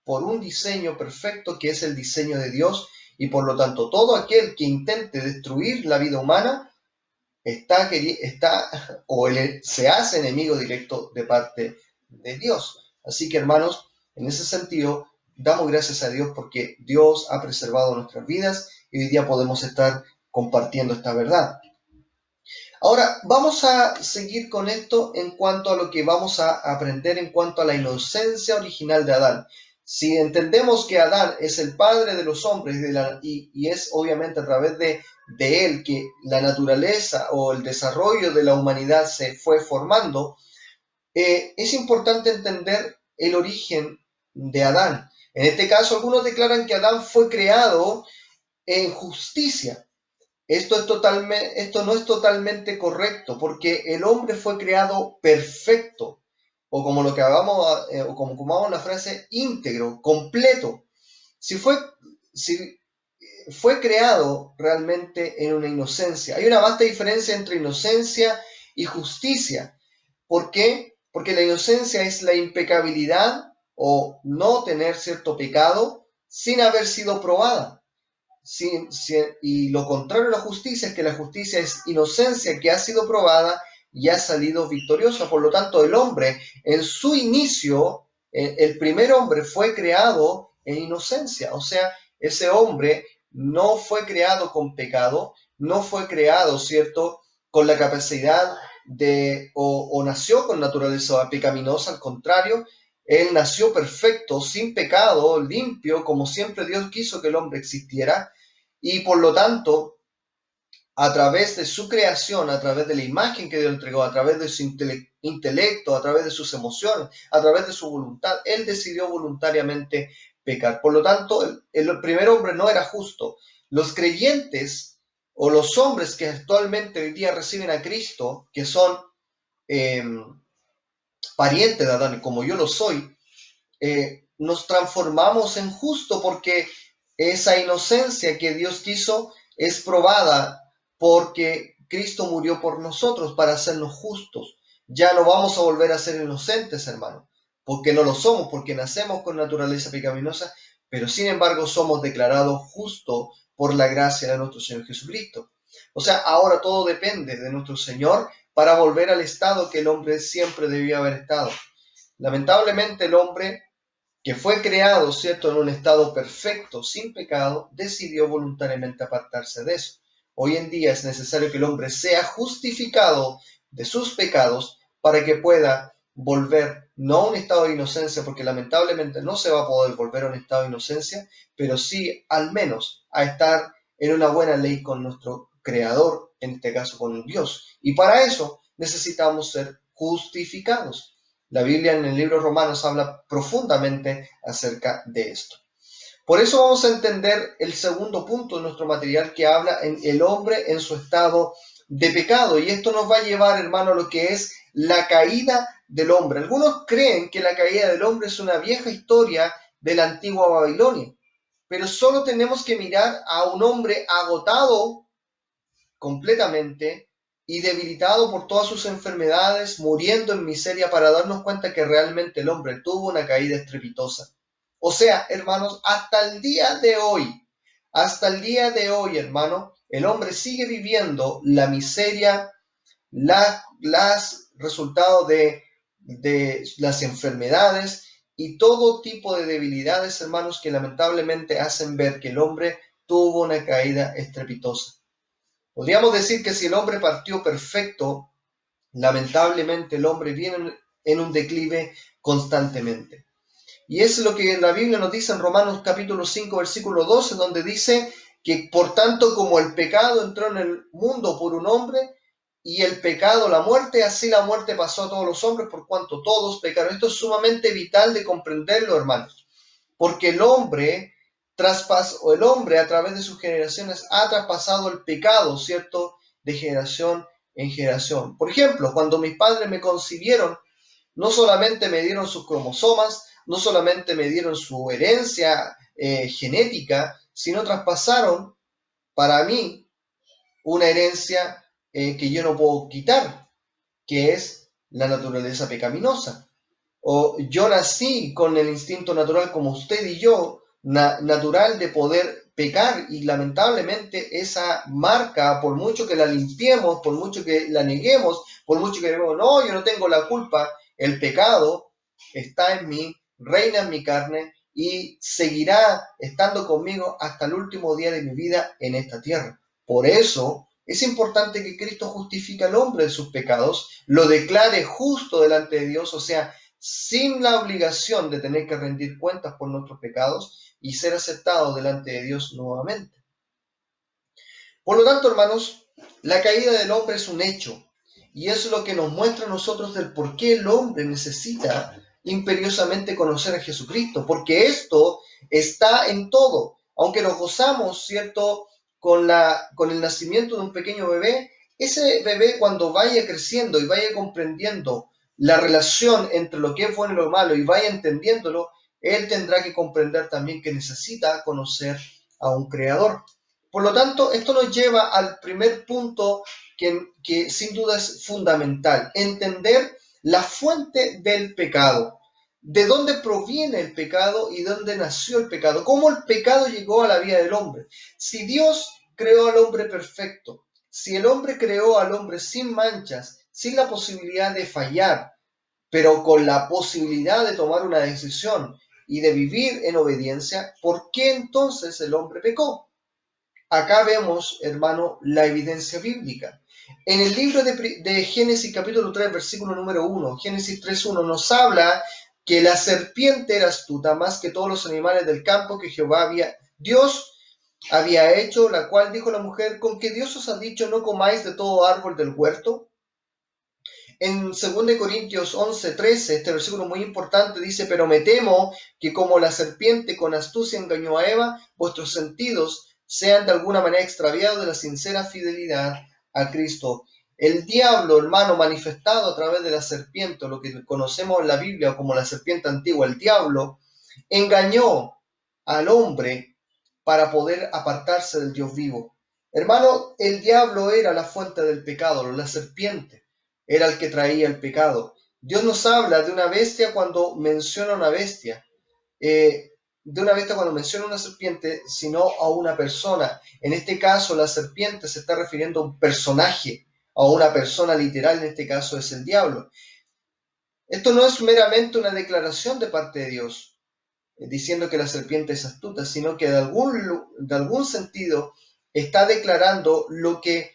Speaker 1: por un diseño perfecto que es el diseño de Dios, y por lo tanto todo aquel que intente destruir la vida humana está o se hace enemigo directo de parte de Dios. Así que, hermanos, en ese sentido, damos gracias a Dios porque Dios ha preservado nuestras vidas y hoy día podemos estar compartiendo esta verdad. Ahora, vamos a seguir con esto en cuanto a lo que vamos a aprender en cuanto a la inocencia original de Adán. Si entendemos que Adán es el padre de los hombres y es obviamente a través de él que la naturaleza o el desarrollo de la humanidad se fue formando, es importante entender el origen de Adán. En este caso, algunos declaran que Adán fue creado en justicia. Esto no es totalmente correcto, porque el hombre fue creado perfecto, o como lo que o como ocupamos la frase íntegro, completo. Si fue, si fue creado realmente en una inocencia. Hay una vasta diferencia entre inocencia y justicia. ¿Por qué? Porque la inocencia es la impecabilidad o no tener cierto pecado sin haber sido probada. Y lo contrario a la justicia es que la justicia es inocencia que ha sido probada y ha salido victoriosa. Por lo tanto, el hombre en su inicio, el primer hombre fue creado en inocencia. O sea, ese hombre no fue creado con pecado, no fue creado, ¿cierto?, con la capacidad o nació con naturaleza pecaminosa. Al contrario, él nació perfecto, sin pecado, limpio, como siempre Dios quiso que el hombre existiera, y por lo tanto, a través de su creación, a través de la imagen que Dios entregó, a través de su intelecto, a través de sus emociones, a través de su voluntad, él decidió voluntariamente pecar. Por lo tanto, el primer hombre no era justo. Los creyentes o los hombres que actualmente hoy día reciben a Cristo, que son eh, parientes de Adán, como yo lo soy, nos transformamos en justo porque esa inocencia que Dios quiso es probada porque Cristo murió por nosotros para hacernos justos. Ya no vamos a volver a ser inocentes, hermano, porque no lo somos, porque nacemos con naturaleza pecaminosa, pero sin embargo somos declarados justos por la gracia de nuestro Señor Jesucristo. O sea, ahora todo depende de nuestro Señor para volver al estado que el hombre siempre debió haber estado. Lamentablemente el hombre que fue creado, ¿cierto?, en un estado perfecto, sin pecado, decidió voluntariamente apartarse de eso. Hoy en día es necesario que el hombre sea justificado de sus pecados para que pueda volver no a un estado de inocencia, porque lamentablemente no se va a poder volver a un estado de inocencia, pero sí al menos a estar en una buena ley con nuestro Creador, en este caso con Dios. Y para eso necesitamos ser justificados. La Biblia en el libro de Romanos habla profundamente acerca de esto. Por eso vamos a entender el segundo punto de nuestro material que habla en el hombre en su estado de pecado. Y esto nos va a llevar, hermano, a lo que es la caída del hombre. Algunos creen que la caída del hombre es una vieja historia de la antigua Babilonia, pero solo tenemos que mirar a un hombre agotado completamente y debilitado por todas sus enfermedades, muriendo en miseria, para darnos cuenta que realmente el hombre tuvo una caída estrepitosa. O sea, hermanos, hasta el día de hoy, hermano, el hombre sigue viviendo la miseria, las resultados de las enfermedades y todo tipo de debilidades, hermanos, que lamentablemente hacen ver que el hombre tuvo una caída estrepitosa. Podríamos decir que si el hombre partió perfecto, lamentablemente el hombre viene en un declive constantemente. Y es lo que la Biblia nos dice en Romanos capítulo 5, versículo 12, donde dice que por tanto como el pecado entró en el mundo por un hombre, y el pecado, la muerte, así la muerte pasó a todos los hombres por cuanto todos pecaron. Esto es sumamente vital de comprenderlo, hermanos, porque el hombre a través de sus generaciones ha traspasado el pecado, ¿cierto?, de generación en generación. Por ejemplo, cuando mis padres me concibieron, no solamente me dieron sus cromosomas, no solamente me dieron su herencia genética, sino traspasaron para mí una herencia que yo no puedo quitar, que es la naturaleza pecaminosa. O yo nací con el instinto natural como usted y yo, natural de poder pecar, y lamentablemente esa marca, por mucho que la limpiemos, por mucho que la neguemos, por mucho que digamos, no, yo no tengo la culpa, el pecado está en mí, reina en mi carne y seguirá estando conmigo hasta el último día de mi vida en esta tierra. Por eso es importante que Cristo justifique al hombre de sus pecados, lo declare justo delante de Dios, o sea, sin la obligación de tener que rendir cuentas por nuestros pecados y ser aceptado delante de Dios nuevamente. Por lo tanto, hermanos, la caída del hombre es un hecho, y es lo que nos muestra a nosotros del por qué el hombre necesita imperiosamente conocer a Jesucristo, porque esto está en todo. Aunque nos gozamos, ¿cierto?, con el nacimiento de un pequeño bebé, ese bebé, cuando vaya creciendo y vaya comprendiendo la relación entre lo que es bueno y lo malo y vaya entendiéndolo, él tendrá que comprender también que necesita conocer a un creador. Por lo tanto, esto nos lleva al primer punto que sin duda es fundamental: entender la fuente del pecado. ¿De dónde proviene el pecado y dónde nació el pecado? ¿Cómo el pecado llegó a la vida del hombre? Si Dios creó al hombre perfecto, si el hombre creó al hombre sin manchas, sin la posibilidad de fallar, pero con la posibilidad de tomar una decisión y de vivir en obediencia, ¿por qué entonces el hombre pecó? Acá vemos, hermano, la evidencia bíblica. En el libro de Génesis capítulo 3, versículo número 1, Génesis 3:1, nos habla que la serpiente era astuta más que todos los animales del campo que Dios había hecho, la cual dijo la mujer: ¿con qué Dios os ha dicho no comáis de todo árbol del huerto? En 2 Corintios 11:13, este versículo muy importante, dice: pero me temo que como la serpiente con astucia engañó a Eva, vuestros sentidos sean de alguna manera extraviados de la sincera fidelidad a Cristo. El diablo, hermano, manifestado a través de la serpiente, lo que conocemos en la Biblia como la serpiente antigua, el diablo engañó al hombre para poder apartarse del Dios vivo. Hermano, el diablo era la fuente del pecado, la serpiente era el que traía el pecado. Dios nos habla de una bestia cuando menciona una bestia, de una bestia cuando menciona una serpiente, sino a una persona. En este caso, la serpiente se está refiriendo a un personaje, a una persona literal, en este caso es el diablo. Esto no es meramente una declaración de parte de Dios, diciendo que la serpiente es astuta, sino que de algún sentido está declarando lo que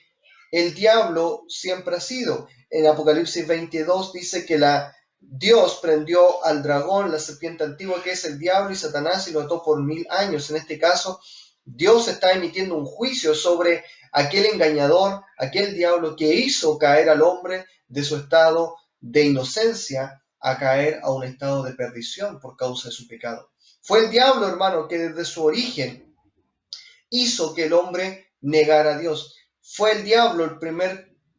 Speaker 1: el diablo siempre ha sido. En Apocalipsis 22 dice que Dios prendió al dragón, la serpiente antigua, que es el diablo y Satanás, y lo ató por 1000 años. En este caso, Dios está emitiendo un juicio sobre aquel engañador, aquel diablo que hizo caer al hombre de su estado de inocencia a caer a un estado de perdición por causa de su pecado. Fue el diablo, hermano, que desde su origen hizo que el hombre negara a Dios. Fue el diablo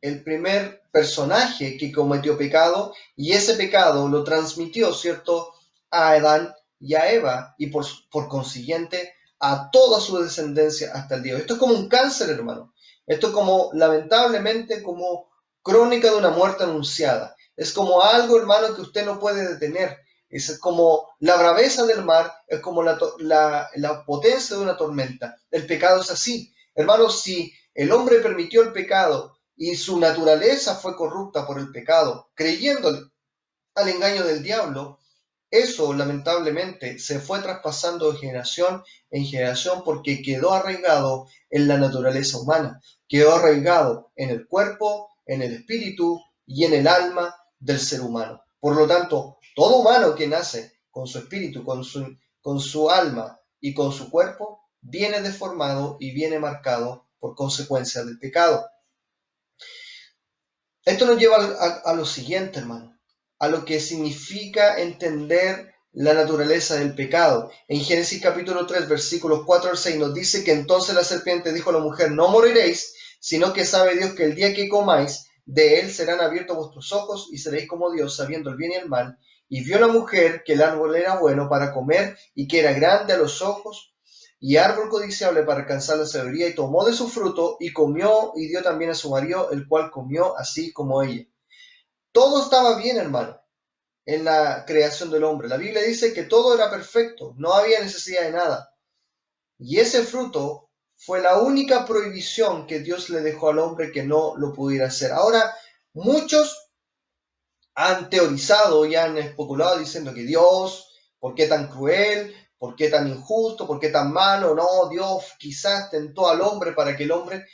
Speaker 1: el primer personaje que cometió pecado, y ese pecado lo transmitió, ¿cierto?, a Adán y a Eva, y por consiguiente a toda su descendencia hasta el día. Esto es como un cáncer, hermano. Esto es como, lamentablemente, como crónica de una muerte anunciada. Es como algo, hermano, que usted no puede detener. Es como la braveza del mar, es como la potencia de una tormenta. El pecado es así. Hermanos, si el hombre permitió el pecado y su naturaleza fue corrupta por el pecado, creyendo al engaño del diablo, eso lamentablemente se fue traspasando de generación en generación porque quedó arraigado en la naturaleza humana, quedó arraigado en el cuerpo, en el espíritu y en el alma del ser humano. Por lo tanto, todo humano que nace con su espíritu, con su alma y con su cuerpo, viene deformado y viene marcado por consecuencia del pecado. Esto nos lleva a lo siguiente, hermano, a lo que significa entender la naturaleza del pecado. En Génesis capítulo 3, versículos 4 al 6 nos dice que entonces la serpiente dijo a la mujer: no moriréis, sino que sabe Dios que el día que comáis de él serán abiertos vuestros ojos y seréis como Dios, sabiendo el bien y el mal. Y vio la mujer que el árbol era bueno para comer y que era grande a los ojos y árbol codiciable para alcanzar la sabiduría, y tomó de su fruto, y comió, y dio también a su marido, el cual comió así como ella. Todo estaba bien, hermano, en la creación del hombre. La Biblia dice que todo era perfecto, no había necesidad de nada. Y ese fruto fue la única prohibición que Dios le dejó al hombre que no lo pudiera hacer. Ahora, muchos han teorizado y han especulado diciendo que Dios, ¿por qué tan cruel? ¿Por qué tan injusto? ¿Por qué tan malo? No, Dios quizás tentó al hombre para que el hombre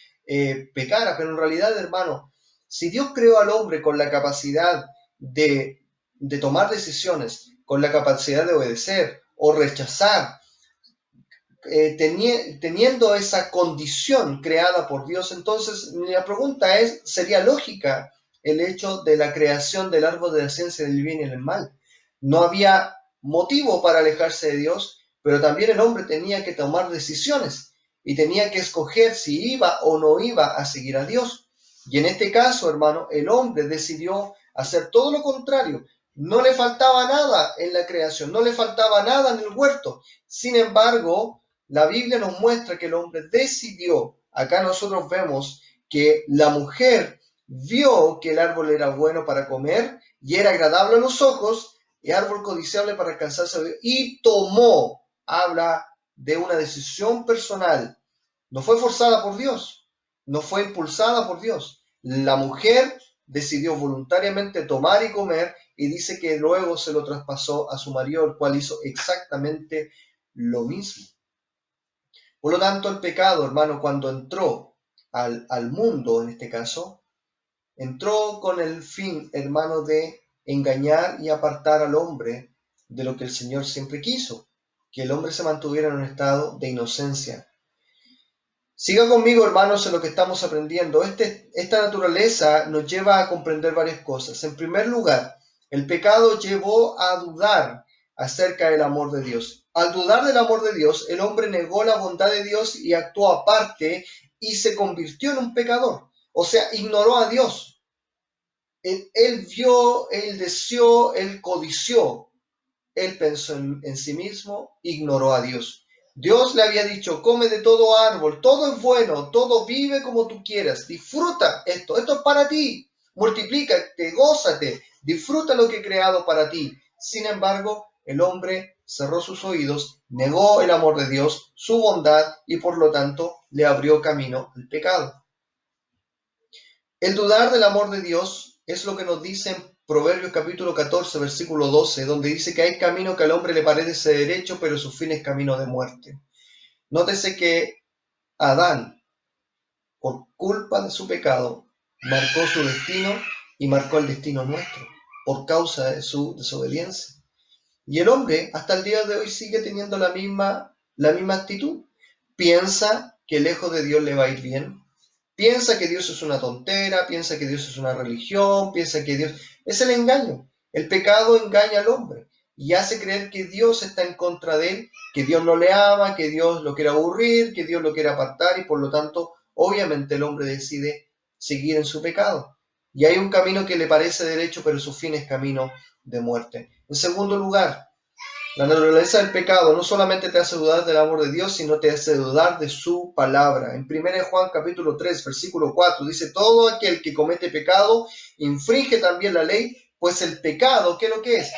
Speaker 1: pecara, pero en realidad, hermano, si Dios creó al hombre con la capacidad de tomar decisiones, con la capacidad de obedecer o rechazar, teniendo esa condición creada por Dios, entonces la pregunta es, ¿sería lógica el hecho de la creación del árbol de la ciencia del bien y del mal? No había motivo para alejarse de Dios, pero también el hombre tenía que tomar decisiones y tenía que escoger si iba o no iba a seguir a Dios. Y en este caso, hermano, el hombre decidió hacer todo lo contrario. No le faltaba nada en la creación, no le faltaba nada en el huerto. Sin embargo, la Biblia nos muestra que el hombre decidió, acá nosotros vemos que la mujer vio que el árbol era bueno para comer y era agradable a los ojos, y árbol codiciable para alcanzar sabiduría, y tomó, habla de una decisión personal, no fue forzada por Dios, no fue impulsada por Dios. La mujer decidió voluntariamente tomar y comer, y dice que luego se lo traspasó a su marido, el cual hizo exactamente lo mismo. Por lo tanto, el pecado, hermano, cuando entró al mundo, en este caso, entró con el fin, hermano, de engañar y apartar al hombre de lo que el Señor siempre quiso, que el hombre se mantuviera en un estado de inocencia. Siga conmigo, hermanos, en lo que estamos aprendiendo. Esta naturaleza nos lleva a comprender varias cosas. En primer lugar, el pecado llevó a dudar acerca del amor de Dios. Al dudar del amor de Dios, el hombre negó la bondad de Dios y actuó aparte y se convirtió en un pecador. O sea, ignoró a Dios. Él vio, él deseó, él codició, él pensó en sí mismo, ignoró a Dios. Dios le había dicho, come de todo árbol, todo es bueno, todo vive como tú quieras, disfruta esto es para ti, multiplícate, gózate, disfruta lo que he creado para ti. Sin embargo, el hombre cerró sus oídos, negó el amor de Dios, su bondad, y por lo tanto le abrió camino al pecado. El dudar del amor de Dios es lo que nos dice en Proverbios capítulo 14, versículo 12, donde dice que hay camino que al hombre le parece derecho, pero su fin es camino de muerte. Nótese que Adán, por culpa de su pecado, marcó su destino y marcó el destino nuestro, por causa de su desobediencia. Y el hombre hasta el día de hoy sigue teniendo la misma actitud. Piensa que lejos de Dios le va a ir bien. Piensa que Dios es una tontera, piensa que Dios es una religión, piensa que Dios... Es el engaño. El pecado engaña al hombre y hace creer que Dios está en contra de él, que Dios no le ama, que Dios lo quiere aburrir, que Dios lo quiere apartar, y por lo tanto, obviamente el hombre decide seguir en su pecado. Y hay un camino que le parece derecho, pero su fin es camino de muerte. En segundo lugar, la naturaleza del pecado no solamente te hace dudar del amor de Dios, sino te hace dudar de su palabra. En 1 Juan capítulo 3, versículo 4, dice, todo aquel que comete pecado infringe también la ley, pues el pecado, ¿qué es lo que es?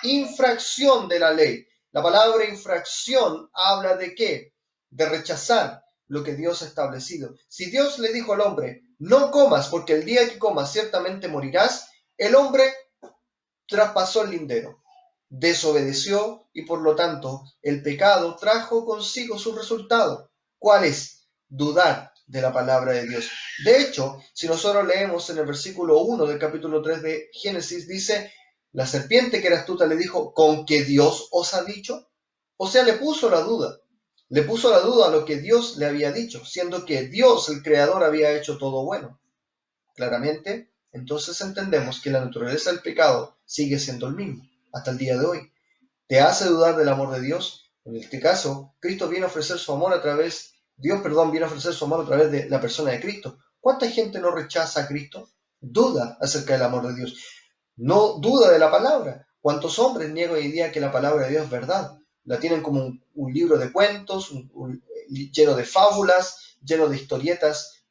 Speaker 1: Infracción de la ley. La palabra infracción habla de ¿qué? De rechazar lo que Dios ha establecido. Si Dios le dijo al hombre, no comas, porque el día que comas ciertamente morirás, el hombre traspasó el lindero, desobedeció, y por lo tanto el pecado trajo consigo su resultado. ¿Cuál es? Dudar de la palabra de Dios. De hecho, si nosotros leemos en el versículo 1 del capítulo 3 de Génesis, dice, la serpiente que era astuta le dijo, ¿con qué Dios os ha dicho? O sea, le puso la duda. Le puso la duda a lo que Dios le había dicho, siendo que Dios, el creador, había hecho todo bueno. Claramente, entonces entendemos que la naturaleza del pecado sigue siendo el mismo hasta el día de hoy. ¿Te hace dudar del amor de Dios? En este caso, Cristo viene a ofrecer su amor a través, Dios, perdón, viene a ofrecer su amor a través de la persona de Cristo. ¿Cuánta gente no rechaza a Cristo? Duda acerca del amor de Dios. No duda de la palabra. ¿Cuántos hombres niegan hoy día que la palabra de Dios es verdad? la tienen como un libro de cuentos, lleno de fábulas, lleno de historietas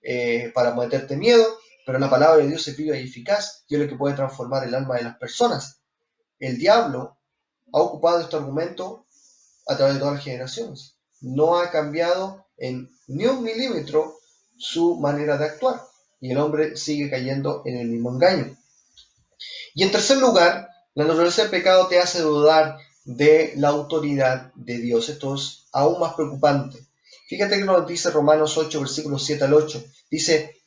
Speaker 1: para meterte miedo, pero la palabra de Dios es viva y eficaz y es lo que puede transformar el alma de las personas. El diablo ha ocupado este argumento a través de todas las generaciones. No ha cambiado en ni un milímetro su manera de actuar y el hombre sigue cayendo en el mismo engaño. Y en tercer lugar, la naturaleza del pecado te hace dudar de la autoridad de Dios. Esto es aún más preocupante. Fíjate que nos dice Romanos 8, versículos 7 al 8. Dice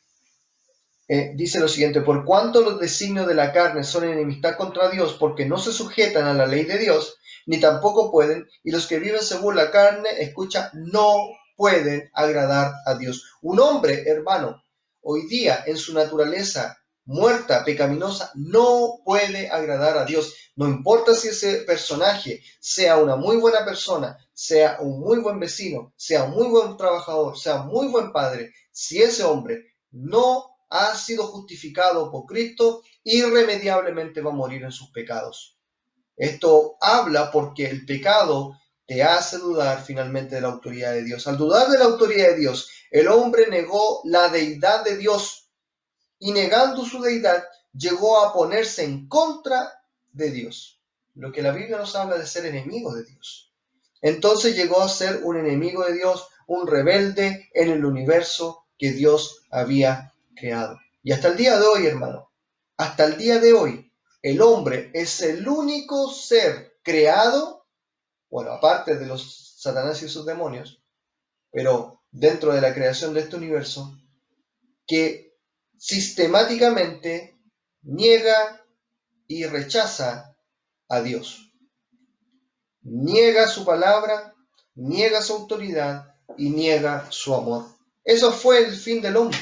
Speaker 1: lo siguiente: por cuanto los designios de la carne son enemistad contra Dios, porque no se sujetan a la ley de Dios, ni tampoco pueden, y los que viven según la carne, escucha, no pueden agradar a Dios. Un hombre, hermano, hoy día en su naturaleza muerta, pecaminosa, no puede agradar a Dios. No importa si ese personaje sea una muy buena persona, sea un muy buen vecino, sea un muy buen trabajador, sea un muy buen padre, si ese hombre no ha sido justificado por Cristo, irremediablemente va a morir en sus pecados. Esto habla porque el pecado te hace dudar finalmente de la autoridad de Dios. Al dudar de la autoridad de Dios, el hombre negó la deidad de Dios y negando su deidad, llegó a ponerse en contra de Dios. Lo que la Biblia nos habla de ser enemigo de Dios. Entonces llegó a ser un enemigo de Dios, un rebelde en el universo que Dios había creado. Y hasta el día de hoy, hermano, hasta el día de hoy, el hombre es el único ser creado, bueno, aparte de los Satanás y sus demonios, pero dentro de la creación de este universo, que sistemáticamente niega y rechaza a Dios. Niega su palabra, niega su autoridad y niega su amor. Eso fue el fin del hombre.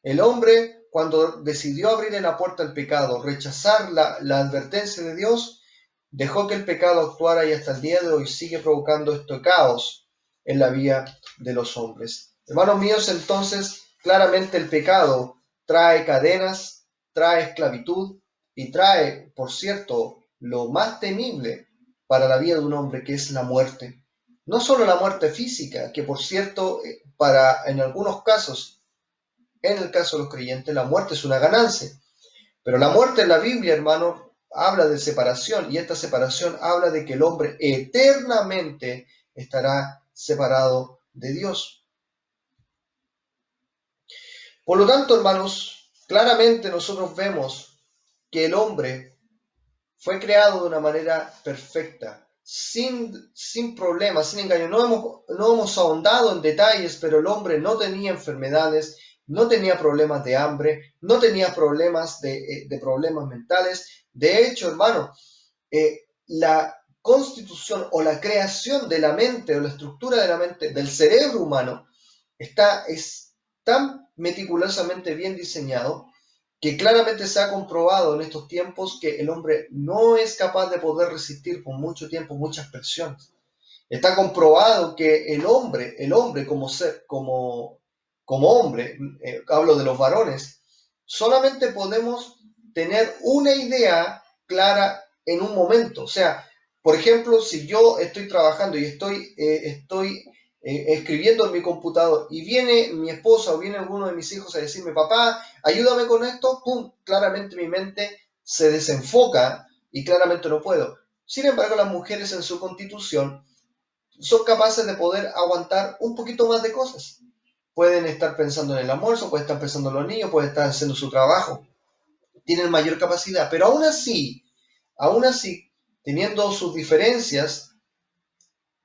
Speaker 1: El hombre, cuando decidió abrirle la puerta al pecado, rechazar la advertencia de Dios, dejó que el pecado actuara y hasta el día de hoy sigue provocando este caos en la vida de los hombres. Hermanos míos, entonces, claramente el pecado trae cadenas, trae esclavitud y trae, por cierto, lo más temible para la vida de un hombre, que es la muerte. No solo la muerte física, que por cierto, en algunos casos, en el caso de los creyentes, la muerte es una ganancia. Pero la muerte en la Biblia, hermano, habla de separación y esta separación habla de que el hombre eternamente estará separado de Dios. Por lo tanto, hermanos, claramente nosotros vemos que el hombre fue creado de una manera perfecta, sin problemas, sin engaño. No hemos ahondado en detalles, pero el hombre no tenía enfermedades, no tenía problemas de hambre, no tenía problemas de problemas mentales. De hecho, hermano, la constitución o la creación de la mente o la estructura de la mente, del cerebro humano, es tan meticulosamente bien diseñado que claramente se ha comprobado en estos tiempos que el hombre no es capaz de poder resistir por mucho tiempo muchas presiones. Está comprobado que el hombre como ser, como hombre, hablo de los varones, solamente podemos tener una idea clara en un momento. O sea, por ejemplo, si yo estoy trabajando y estoy escribiendo en mi computador y viene mi esposa o viene alguno de mis hijos a decirme, papá, ayúdame con esto, ¡pum! Claramente mi mente se desenfoca y claramente no puedo. Sin embargo, las mujeres en su constitución son capaces de poder aguantar un poquito más de cosas. Pueden estar pensando en el almuerzo, pueden estar pensando en los niños, pueden estar haciendo su trabajo. Tienen mayor capacidad, pero aún así, teniendo sus diferencias,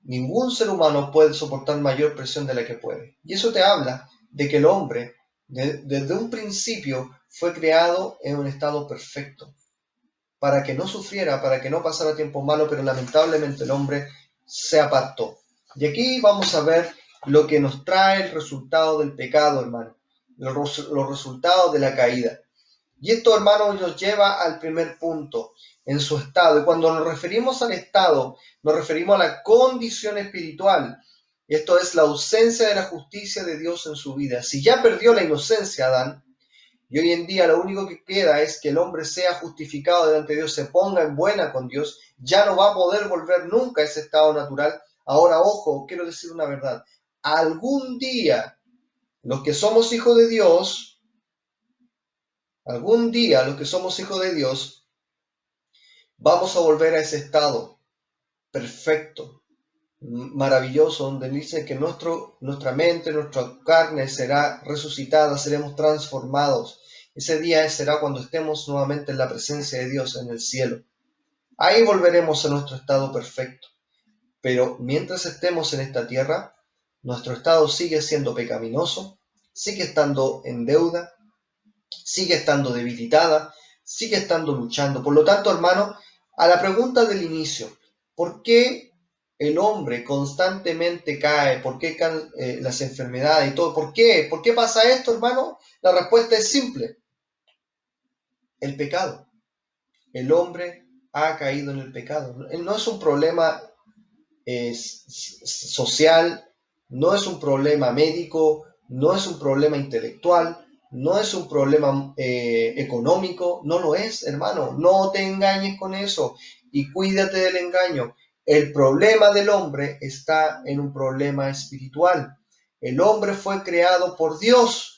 Speaker 1: ningún ser humano puede soportar mayor presión de la que puede. Y eso te habla de que el hombre, desde un principio, fue creado en un estado perfecto, para que no sufriera, para que no pasara tiempo malo, pero lamentablemente el hombre se apartó. Y aquí vamos a ver lo que nos trae el resultado del pecado, hermano, los resultados de la caída. Y esto, hermano, nos lleva al primer punto, en su estado. Y cuando nos referimos al estado, nos referimos a la condición espiritual. Esto es la ausencia de la justicia de Dios en su vida. Si ya perdió la inocencia Adán, Y hoy en día lo único que queda es que el hombre sea justificado delante de Dios, se ponga en buena con Dios, ya no va a poder volver nunca a ese estado natural. Ahora, ojo, quiero decir una verdad. Algún día, los que somos hijos de Dios, algún día los que somos hijos de Dios, vamos a volver a ese estado perfecto, maravilloso, donde dice que nuestra mente, nuestra carne será resucitada, seremos transformados. Ese día será cuando estemos nuevamente en la presencia de Dios en el cielo. Ahí volveremos a nuestro estado perfecto. Pero mientras estemos en esta tierra, nuestro estado sigue siendo pecaminoso, sigue estando en deuda, sigue estando debilitada, sigue estando luchando. Por lo tanto, hermano, a la pregunta del inicio, ¿por qué el hombre constantemente cae? ¿Por qué las enfermedades y todo? ¿Por qué? ¿Por qué pasa esto, hermano? La respuesta es simple: el pecado. El hombre ha caído en el pecado. No es un problema social, no es un problema médico, no es un problema intelectual, no es un problema económico, no lo es, hermano. No te engañes con eso y cuídate del engaño. El problema del hombre está en un problema espiritual. El hombre fue creado por Dios.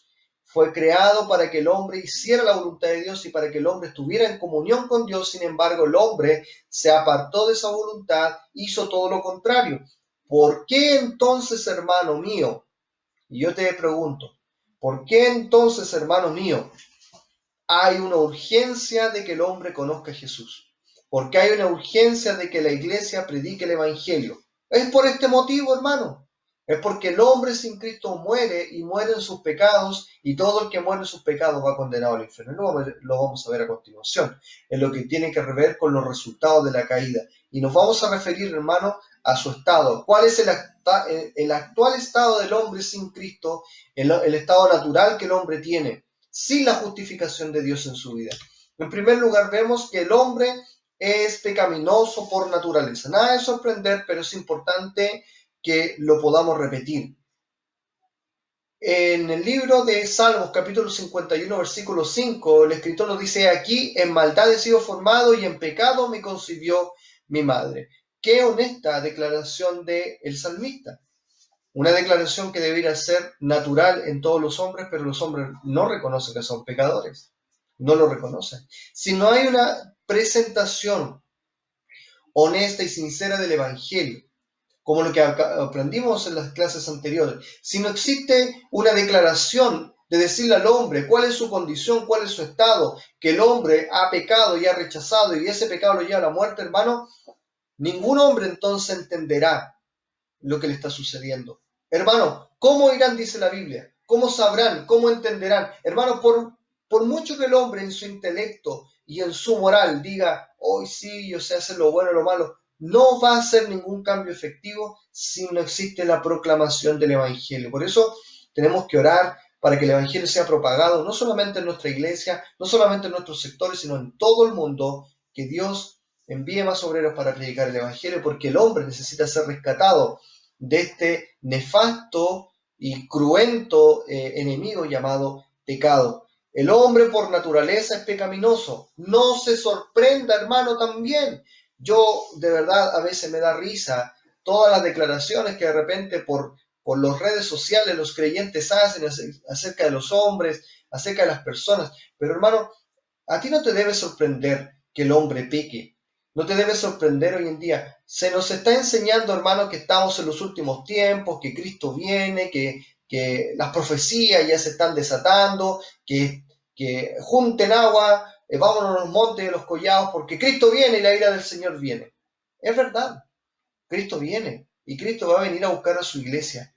Speaker 1: Fue creado para que el hombre hiciera la voluntad de Dios y para que el hombre estuviera en comunión con Dios. Sin embargo, el hombre se apartó de esa voluntad, hizo todo lo contrario. ¿Por qué entonces, hermano mío? Y yo te pregunto, ¿por qué entonces, hermano mío, hay una urgencia de que el hombre conozca a Jesús? ¿Por qué hay una urgencia de que la iglesia predique el Evangelio? Es por este motivo, hermano. Es porque el hombre sin Cristo muere y muere en sus pecados, y todo el que muere en sus pecados va condenado al infierno. Lo vamos a ver a continuación, en lo que tiene que ver con los resultados de la caída. Y nos vamos a referir, hermano, a su estado. ¿Cuál es el actual estado del hombre sin Cristo? El estado natural que el hombre tiene, sin la justificación de Dios en su vida. En primer lugar, vemos que el hombre es pecaminoso por naturaleza. Nada de sorprender, pero es importante que lo podamos repetir. En el libro de Salmos, capítulo 51, versículo 5, el escritor nos dice: aquí en maldad he sido formado y en pecado me concibió mi madre. Qué honesta declaración del salmista. Una declaración que debería ser natural en todos los hombres, pero los hombres no reconocen que son pecadores. No lo reconocen. Si no hay una presentación honesta y sincera del Evangelio, como lo que aprendimos en las clases anteriores, si no existe una declaración de decirle al hombre cuál es su condición, cuál es su estado, que el hombre ha pecado y ha rechazado y ese pecado lo lleva a la muerte, hermano, ningún hombre entonces entenderá lo que le está sucediendo. Hermano, ¿cómo irán, dice la Biblia? ¿Cómo sabrán? ¿Cómo entenderán? Hermano, por mucho que el hombre en su intelecto y en su moral diga, hoy sí, yo sé hacer lo bueno y lo malo, no va a hacer ningún cambio efectivo si no existe la proclamación del Evangelio. Por eso tenemos que orar para que el Evangelio sea propagado no solamente en nuestra iglesia, no solamente en nuestros sectores, sino en todo el mundo, que Dios envíe más obreros para predicar el Evangelio, porque el hombre necesita ser rescatado de este nefasto y cruento enemigo llamado pecado. El hombre por naturaleza es pecaminoso. No se sorprenda, hermano, también. Yo de verdad a veces me da risa todas las declaraciones que de repente por las redes sociales los creyentes hacen acerca de los hombres, acerca de las personas. Pero hermano, a ti no te debe sorprender que el hombre peque. No te debe sorprender hoy en día. Se nos está enseñando, hermano, que estamos en los últimos tiempos, que Cristo viene, que las profecías ya se están desatando, que junten agua, vámonos a los montes y los collados, porque Cristo viene y la ira del Señor viene. Es verdad, Cristo viene y Cristo va a venir a buscar a su iglesia.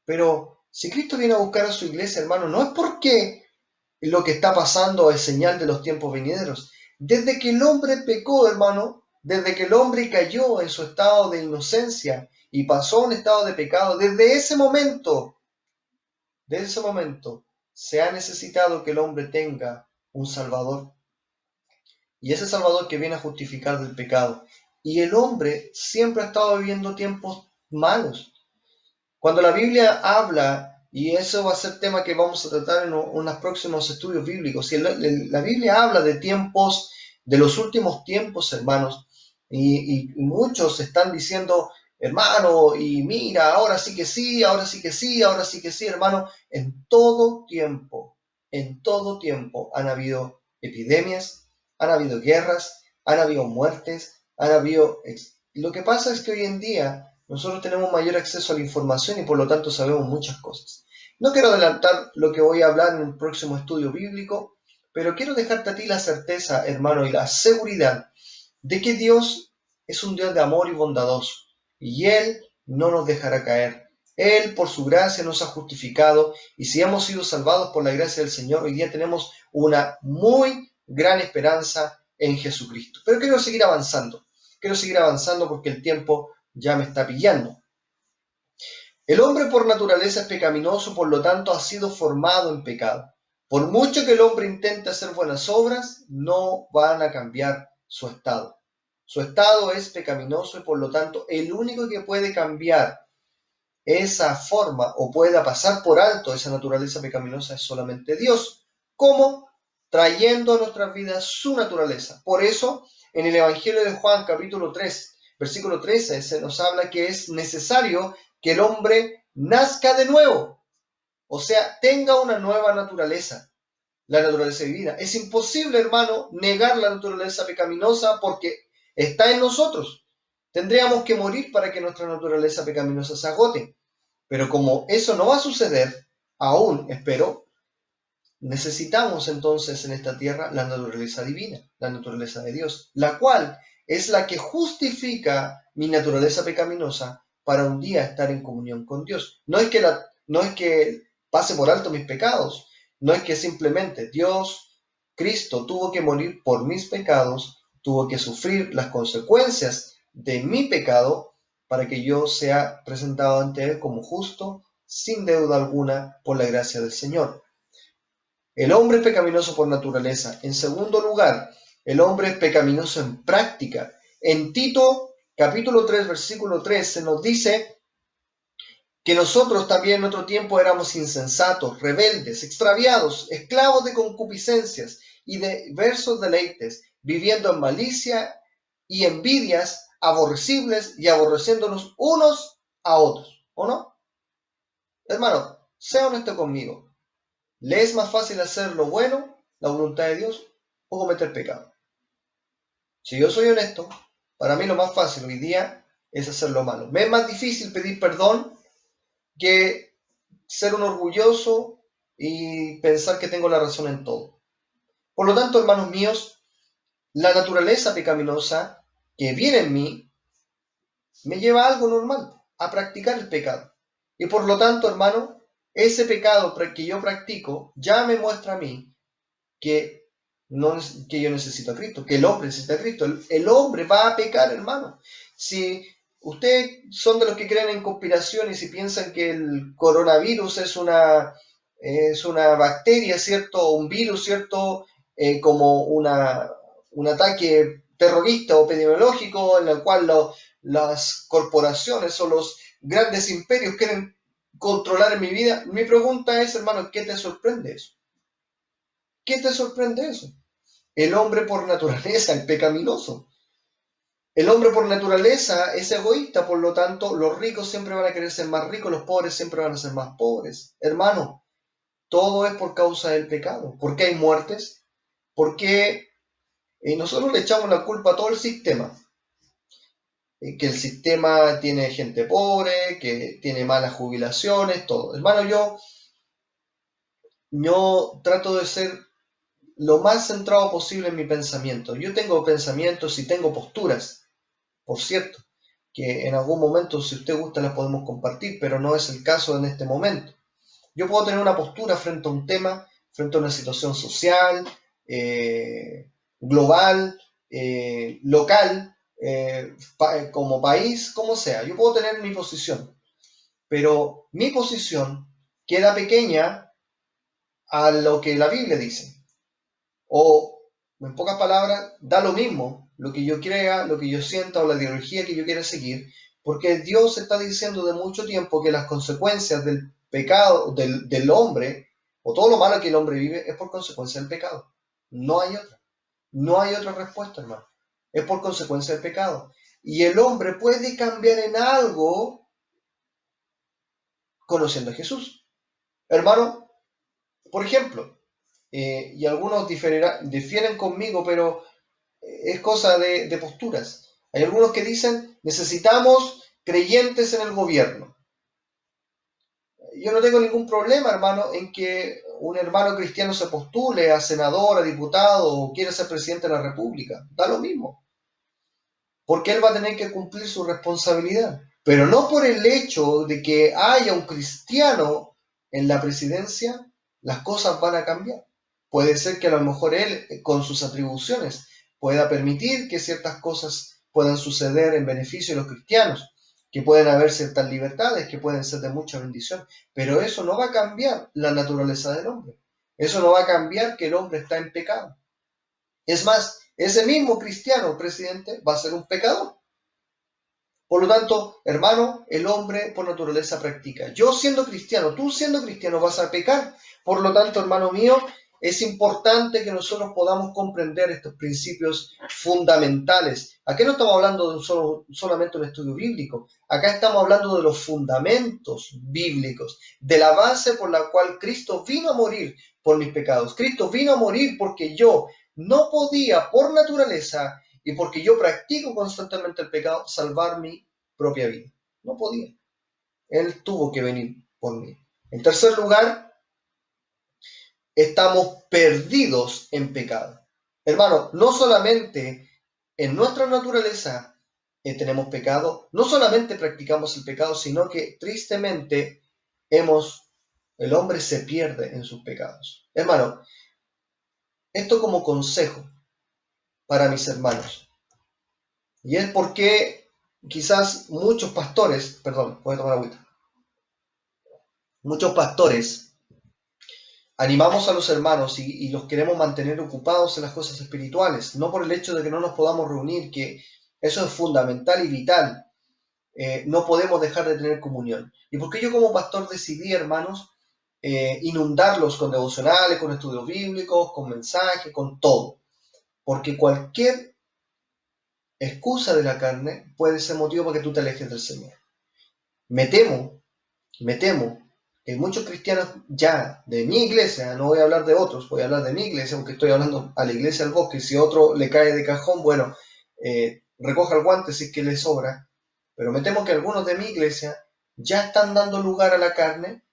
Speaker 1: Pero si Cristo viene a buscar a su iglesia, hermano, no es porque lo que está pasando es señal de los tiempos venideros. Desde que el hombre pecó, hermano, desde que el hombre cayó en su estado de inocencia y pasó a un estado de pecado, desde ese momento, se ha necesitado que el hombre tenga un Salvador. Y ese Salvador que viene a justificar del pecado. Y el hombre siempre ha estado viviendo tiempos malos. Cuando la Biblia habla Y eso va a ser tema que vamos a tratar en unos próximos estudios bíblicos. Si la Biblia habla de tiempos, de los últimos tiempos, hermanos, y muchos están diciendo, hermano, y mira, ahora sí que sí, ahora sí que sí, ahora sí que sí, hermano, en todo tiempo han habido epidemias, han habido guerras, han habido muertes, han habido... Lo que pasa es que hoy en día nosotros tenemos mayor acceso a la información y por lo tanto sabemos muchas cosas. No quiero adelantar lo que voy a hablar en el próximo estudio bíblico, pero quiero dejarte a ti la certeza, hermano, y la seguridad de que Dios es un Dios de amor y bondadoso, y Él no nos dejará caer. Él, por su gracia, nos ha justificado, y si hemos sido salvados por la gracia del Señor, hoy día tenemos una muy gran esperanza en Jesucristo. Pero quiero seguir avanzando porque el tiempo ya me está pillando. El hombre por naturaleza es pecaminoso, por lo tanto ha sido formado en pecado. Por mucho que el hombre intente hacer buenas obras, no van a cambiar su estado. Su estado es pecaminoso y por lo tanto el único que puede cambiar esa forma o pueda pasar por alto esa naturaleza pecaminosa es solamente Dios. ¿Cómo? Trayendo a nuestras vidas su naturaleza. Por eso, en el Evangelio de Juan, capítulo 3, versículo 13, se nos habla que es necesario que el hombre nazca de nuevo. O sea, tenga una nueva naturaleza, la naturaleza divina. Es imposible, hermano, negar la naturaleza pecaminosa porque está en nosotros. Tendríamos que morir para que nuestra naturaleza pecaminosa se agote. Pero como eso no va a suceder, aún espero, necesitamos entonces en esta tierra la naturaleza divina, la naturaleza de Dios, la cual es la que justifica mi naturaleza pecaminosa para un día estar en comunión con Dios. No es que pase por alto mis pecados, no es que simplemente Dios, Cristo, tuvo que morir por mis pecados, tuvo que sufrir las consecuencias de mi pecado para que yo sea presentado ante Él como justo, sin deuda alguna, por la gracia del Señor. El hombre es pecaminoso por naturaleza. En segundo lugar, el hombre es pecaminoso en práctica. En Tito, capítulo 3, versículo 3, se nos dice que nosotros también en otro tiempo éramos insensatos, rebeldes, extraviados, esclavos de concupiscencias y de diversos deleites, viviendo en malicia y envidias, aborrecibles y aborreciéndonos unos a otros. ¿O no? Hermano, sea honesto conmigo. ¿Le es más fácil hacer lo bueno, la voluntad de Dios, o cometer pecado? Si yo soy honesto, para mí lo más fácil hoy día es hacer lo malo. Me es más difícil pedir perdón que ser un orgulloso y pensar que tengo la razón en todo. Por lo tanto, hermanos míos, la naturaleza pecaminosa que viene en mí me lleva a algo normal, a practicar el pecado. Y por lo tanto, hermano, ese pecado que yo practico ya me muestra a mí que, no, que yo necesito a Cristo, que el hombre necesita a Cristo. El hombre va a pecar, hermano. Si ustedes son de los que creen en conspiraciones y piensan que el coronavirus es una bacteria, ¿cierto? Un virus, ¿cierto? Como un ataque terrorista o epidemiológico en el cual las corporaciones o los grandes imperios quieren controlar en mi vida. Mi pregunta es, hermano, ¿qué te sorprende eso? ¿Qué te sorprende eso? El hombre por naturaleza es pecaminoso. El hombre por naturaleza es egoísta, por lo tanto, los ricos siempre van a querer ser más ricos, los pobres siempre van a ser más pobres. Hermano, todo es por causa del pecado. ¿Por qué hay muertes? Porque nosotros le echamos la culpa a todo el sistema. Que el sistema tiene gente pobre, que tiene malas jubilaciones, todo. Hermano, yo trato de ser lo más centrado posible en mi pensamiento. Yo tengo pensamientos y tengo posturas, por cierto, que en algún momento, si usted gusta, las podemos compartir, pero no es el caso en este momento. Yo puedo tener una postura frente a un tema, frente a una situación social, global, local, como país, como sea. Yo puedo tener mi posición, pero mi posición queda pequeña a lo que la Biblia dice. O, en pocas palabras, da lo mismo lo que yo crea, lo que yo sienta o la ideología que yo quiera seguir, porque Dios está diciendo de mucho tiempo que las consecuencias pecado del hombre, o todo lo malo que el hombre vive, es por consecuencia del pecado. No hay otra. No hay otra respuesta, hermano. Es por consecuencia del pecado. Y el hombre puede cambiar en algo conociendo a Jesús. Hermano, por ejemplo, y algunos difieren conmigo, pero es cosa de posturas. Hay algunos que dicen, necesitamos creyentes en el gobierno. Yo no tengo ningún problema, hermano, en que un hermano cristiano se postule a senador, a diputado o quiera ser presidente de la República. Da lo mismo. Porque él va a tener que cumplir su responsabilidad. Pero no por el hecho de que haya un cristiano en la presidencia, las cosas van a cambiar. Puede ser que a lo mejor él, con sus atribuciones, pueda permitir que ciertas cosas puedan suceder en beneficio de los cristianos, que pueden haber ciertas libertades, que pueden ser de mucha bendición, pero eso no va a cambiar la naturaleza del hombre. Eso no va a cambiar que el hombre está en pecado. Es más, ese mismo cristiano presidente va a ser un pecador. Por lo tanto, hermano, el hombre por naturaleza practica. Yo siendo cristiano, tú siendo cristiano vas a pecar. Por lo tanto, hermano mío, es importante que nosotros podamos comprender estos principios fundamentales. Aquí no estamos hablando de solamente un estudio bíblico. Acá estamos hablando de los fundamentos bíblicos, de la base por la cual Cristo vino a morir por mis pecados. Cristo vino a morir porque yo no podía, por naturaleza, y porque yo practico constantemente el pecado, salvar mi propia vida. No podía. Él tuvo que venir por mí. En tercer lugar, estamos perdidos en pecado. Hermano, no solamente en nuestra naturaleza tenemos pecado, no solamente practicamos el pecado, sino que tristemente el hombre se pierde en sus pecados. Hermano, esto como consejo para mis hermanos. Y es porque quizás muchos pastores, perdón, voy a tomar agüita. Muchos pastores animamos a los hermanos y los queremos mantener ocupados en las cosas espirituales, no por el hecho de que no nos podamos reunir, que eso es fundamental y vital. No podemos dejar de tener comunión. ¿Y por qué yo como pastor decidí, hermanos, inundarlos con devocionales, con estudios bíblicos, con mensajes, con todo? Porque cualquier excusa de la carne puede ser motivo para que tú te alejes del Señor. Me temo que muchos cristianos ya de mi iglesia, no voy a hablar de otros, voy a hablar de mi iglesia, aunque estoy hablando a la iglesia del bosque, si otro le cae de cajón, bueno, recoja el guante si es que le sobra, pero me temo que algunos de mi iglesia ya están dando lugar a la carne,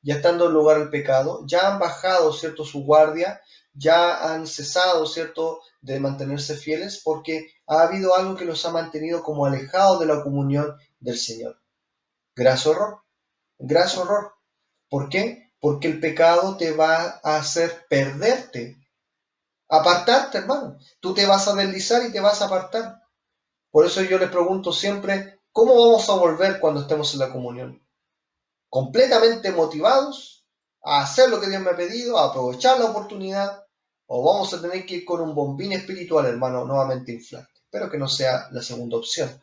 Speaker 1: ya están dando lugar al pecado, ya han bajado, ¿cierto?, su guardia, ya han cesado, ¿cierto?, de mantenerse fieles, porque ha habido algo que los ha mantenido como alejados de la comunión del Señor. Graso error. ¿Por qué? Porque el pecado te va a hacer perderte, apartarte, hermano. Tú te vas a deslizar y te vas a apartar. Por eso yo les pregunto siempre, ¿cómo vamos a volver cuando estemos en la comunión? ¿Completamente motivados a hacer lo que Dios me ha pedido, a aprovechar la oportunidad? ¿O vamos a tener que ir con un bombín espiritual, hermano, nuevamente inflante? Espero que no sea la segunda opción.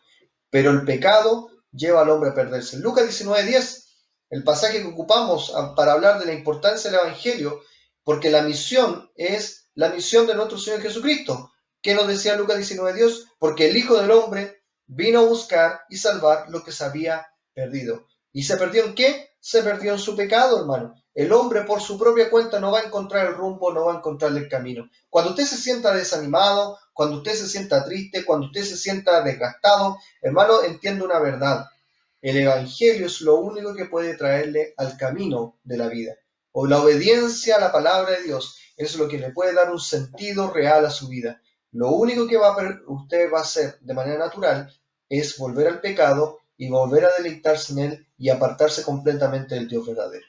Speaker 1: Pero el pecado lleva al hombre a perderse. En Lucas 19:10, el pasaje que ocupamos para hablar de la importancia del Evangelio, porque la misión es la misión de nuestro Señor Jesucristo. ¿Qué nos decía Lucas 19:10? Porque el Hijo del Hombre vino a buscar y salvar lo que se había perdido. ¿Y se perdió en qué? Se perdió en su pecado, hermano. El hombre por su propia cuenta no va a encontrar el rumbo, no va a encontrar el camino. Cuando usted se sienta desanimado, cuando usted se sienta triste, cuando usted se sienta desgastado, hermano, entienda una verdad. El Evangelio es lo único que puede traerle al camino de la vida. O la obediencia a la palabra de Dios es lo que le puede dar un sentido real a su vida. Lo único que usted va a hacer de manera natural es volver al pecado y volver a deleitarse en él y apartarse completamente del Dios verdadero.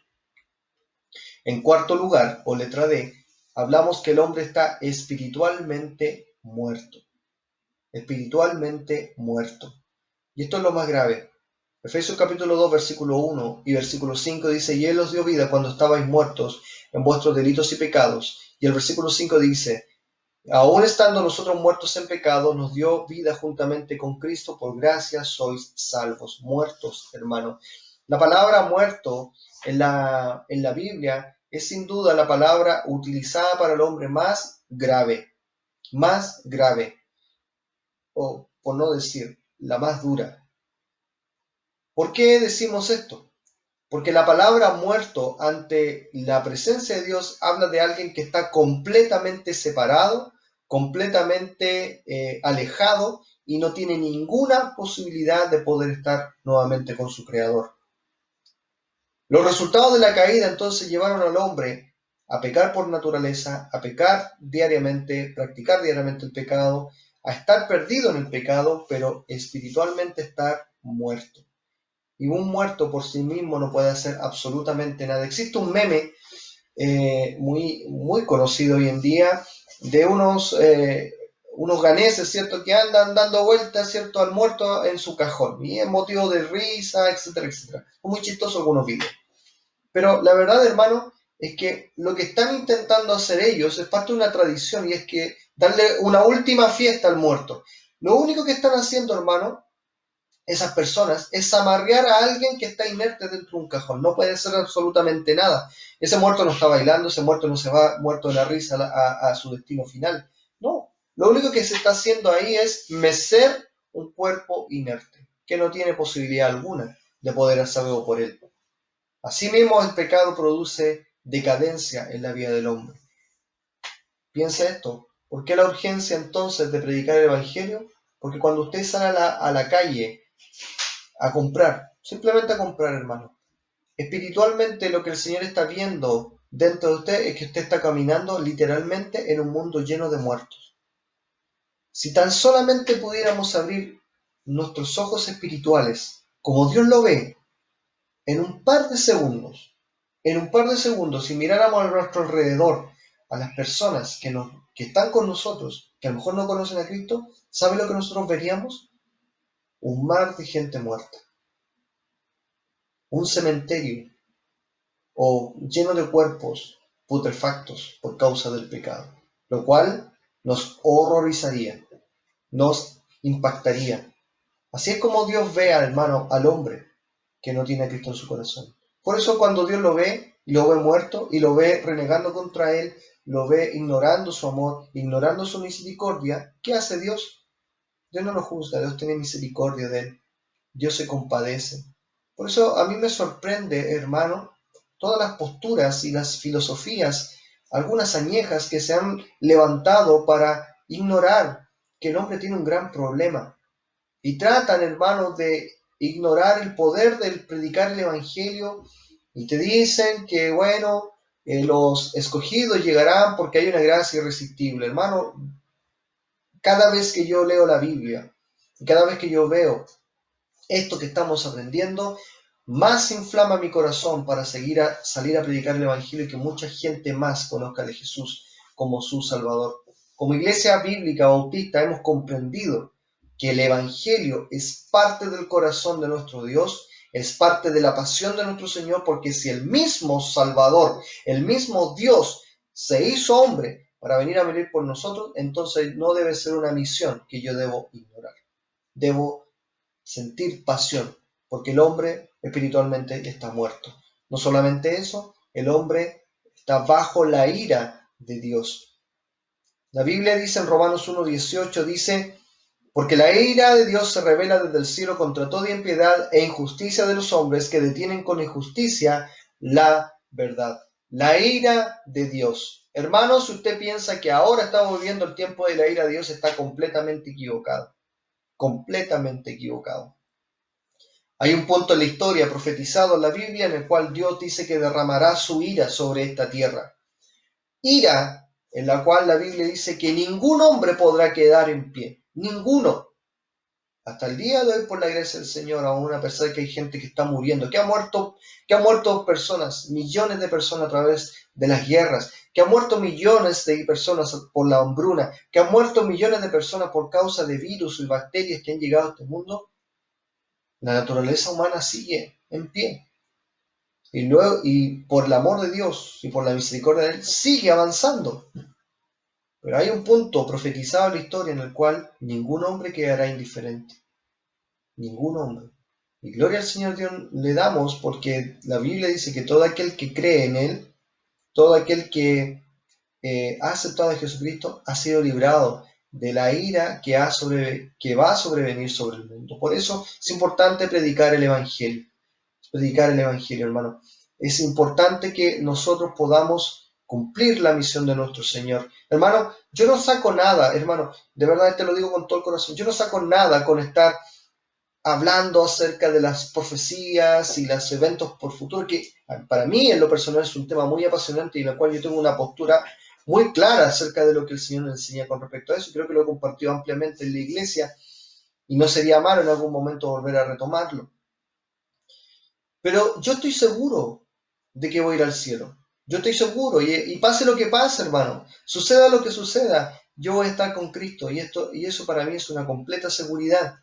Speaker 1: En cuarto lugar, o letra D, hablamos que el hombre está espiritualmente muerto. Espiritualmente muerto. Y esto es lo más grave. Efesios capítulo 2, versículo 1 y versículo 5 dice, y Él os dio vida cuando estabais muertos en vuestros delitos y pecados. Y el versículo 5 dice, aún estando nosotros muertos en pecado, nos dio vida juntamente con Cristo, por gracia sois salvos. Muertos, hermano. La palabra muerto en la Biblia es sin duda la palabra utilizada para el hombre más grave, o por no decir, la más dura. ¿Por qué decimos esto? Porque la palabra muerto ante la presencia de Dios habla de alguien que está completamente separado, completamente alejado y no tiene ninguna posibilidad de poder estar nuevamente con su Creador. Los resultados de la caída entonces llevaron al hombre a pecar por naturaleza, a pecar diariamente, practicar diariamente el pecado, a estar perdido en el pecado, pero espiritualmente estar muerto. Y un muerto por sí mismo no puede hacer absolutamente nada. Existe un meme muy conocido hoy en día de unos ganeses, ¿cierto?, que andan dando vueltas, ¿cierto?, al muerto en su cajón. Y es motivo de risa, etcétera, etcétera. Es muy chistoso algunos videos. Pero la verdad, hermano, es que lo que están intentando hacer ellos es parte de una tradición y es que darle una última fiesta al muerto. Lo único que están haciendo, hermano, esas personas es amarrear a alguien que está inerte dentro de un cajón. No puede hacer absolutamente nada. Ese muerto no está bailando, ese muerto no se va muerto de la risa a su destino final. No, lo único que se está haciendo ahí es mecer un cuerpo inerte, que no tiene posibilidad alguna de poder hacer algo por él. Asimismo, el pecado produce decadencia en la vida del hombre. Piensa esto. ¿Por qué la urgencia entonces de predicar el Evangelio? Porque cuando usted sale a la calle a comprar, simplemente a comprar, hermano, espiritualmente lo que el Señor está viendo dentro de usted es que usted está caminando literalmente en un mundo lleno de muertos. Si tan solamente pudiéramos abrir nuestros ojos espirituales como Dios lo ve, en un par de segundos, si miráramos a nuestro alrededor, a las personas que están con nosotros, que a lo mejor no conocen a Cristo, ¿sabe lo que nosotros veríamos? Un mar de gente muerta, un cementerio o lleno de cuerpos putrefactos por causa del pecado, lo cual nos horrorizaría, nos impactaría. Así es como Dios ve, hermano, al hombre que no tiene a Cristo en su corazón. Por eso cuando Dios lo ve, y lo ve muerto, y lo ve renegando contra Él, lo ve ignorando su amor, ignorando su misericordia, ¿qué hace Dios? Dios no lo juzga, Dios tiene misericordia de Él. Dios se compadece. Por eso a mí me sorprende, hermano, todas las posturas y las filosofías, algunas añejas que se han levantado para ignorar que el hombre tiene un gran problema. Y tratan, hermano, de ignorar el poder del predicar el Evangelio y te dicen que, bueno, los escogidos llegarán porque hay una gracia irresistible. Hermano, cada vez que yo leo la Biblia, cada vez que yo veo esto que estamos aprendiendo, más inflama mi corazón para salir a predicar el Evangelio y que mucha gente más conozca de Jesús como su Salvador. Como iglesia bíblica bautista hemos comprendido que el Evangelio es parte del corazón de nuestro Dios, es parte de la pasión de nuestro Señor, porque si el mismo Salvador, el mismo Dios se hizo hombre para venir a morir por nosotros, entonces no debe ser una misión que yo debo ignorar. Debo sentir pasión, porque el hombre espiritualmente está muerto. No solamente eso, el hombre está bajo la ira de Dios. La Biblia dice en Romanos 1:18, dice, porque la ira de Dios se revela desde el cielo contra toda impiedad e injusticia de los hombres que detienen con injusticia la verdad. La ira de Dios. Hermanos, si usted piensa que ahora estamos viviendo el tiempo de la ira de Dios, está completamente equivocado. Completamente equivocado. Hay un punto en la historia profetizado en la Biblia en el cual Dios dice que derramará su ira sobre esta tierra. Ira en la cual la Biblia dice que ningún hombre podrá quedar en pie. Ninguno. Hasta el día de hoy, por la gracia del Señor, aún a pesar de que hay gente que está muriendo, que ha muerto personas, millones de personas a través de las guerras, que ha muerto millones de personas por la hambruna, que ha muerto millones de personas por causa de virus y bacterias que han llegado a este mundo, la naturaleza humana sigue en pie. Y por el amor de Dios y por la misericordia de Él, sigue avanzando. Pero hay un punto profetizado en la historia en el cual ningún hombre quedará indiferente. Ningún hombre. Y gloria al Señor Dios le damos porque la Biblia dice que todo aquel que cree en Él, todo aquel que ha aceptado a Jesucristo ha sido librado de la ira que va a sobrevenir sobre el mundo. Por eso es importante predicar el Evangelio, hermano. Es importante que nosotros podamos cumplir la misión de nuestro Señor. Hermano, yo no saco nada, hermano, de verdad te lo digo con todo el corazón, yo no saco nada con estar hablando acerca de las profecías y los eventos por futuro, que para mí en lo personal es un tema muy apasionante y en el cual yo tengo una postura muy clara acerca de lo que el Señor nos enseña con respecto a eso. Creo que lo he compartido ampliamente en la iglesia y no sería malo en algún momento volver a retomarlo. Pero yo estoy seguro de que voy a ir al cielo. Yo estoy seguro y pase lo que pase, hermano, suceda lo que suceda, yo voy a estar con Cristo y eso para mí es una completa seguridad.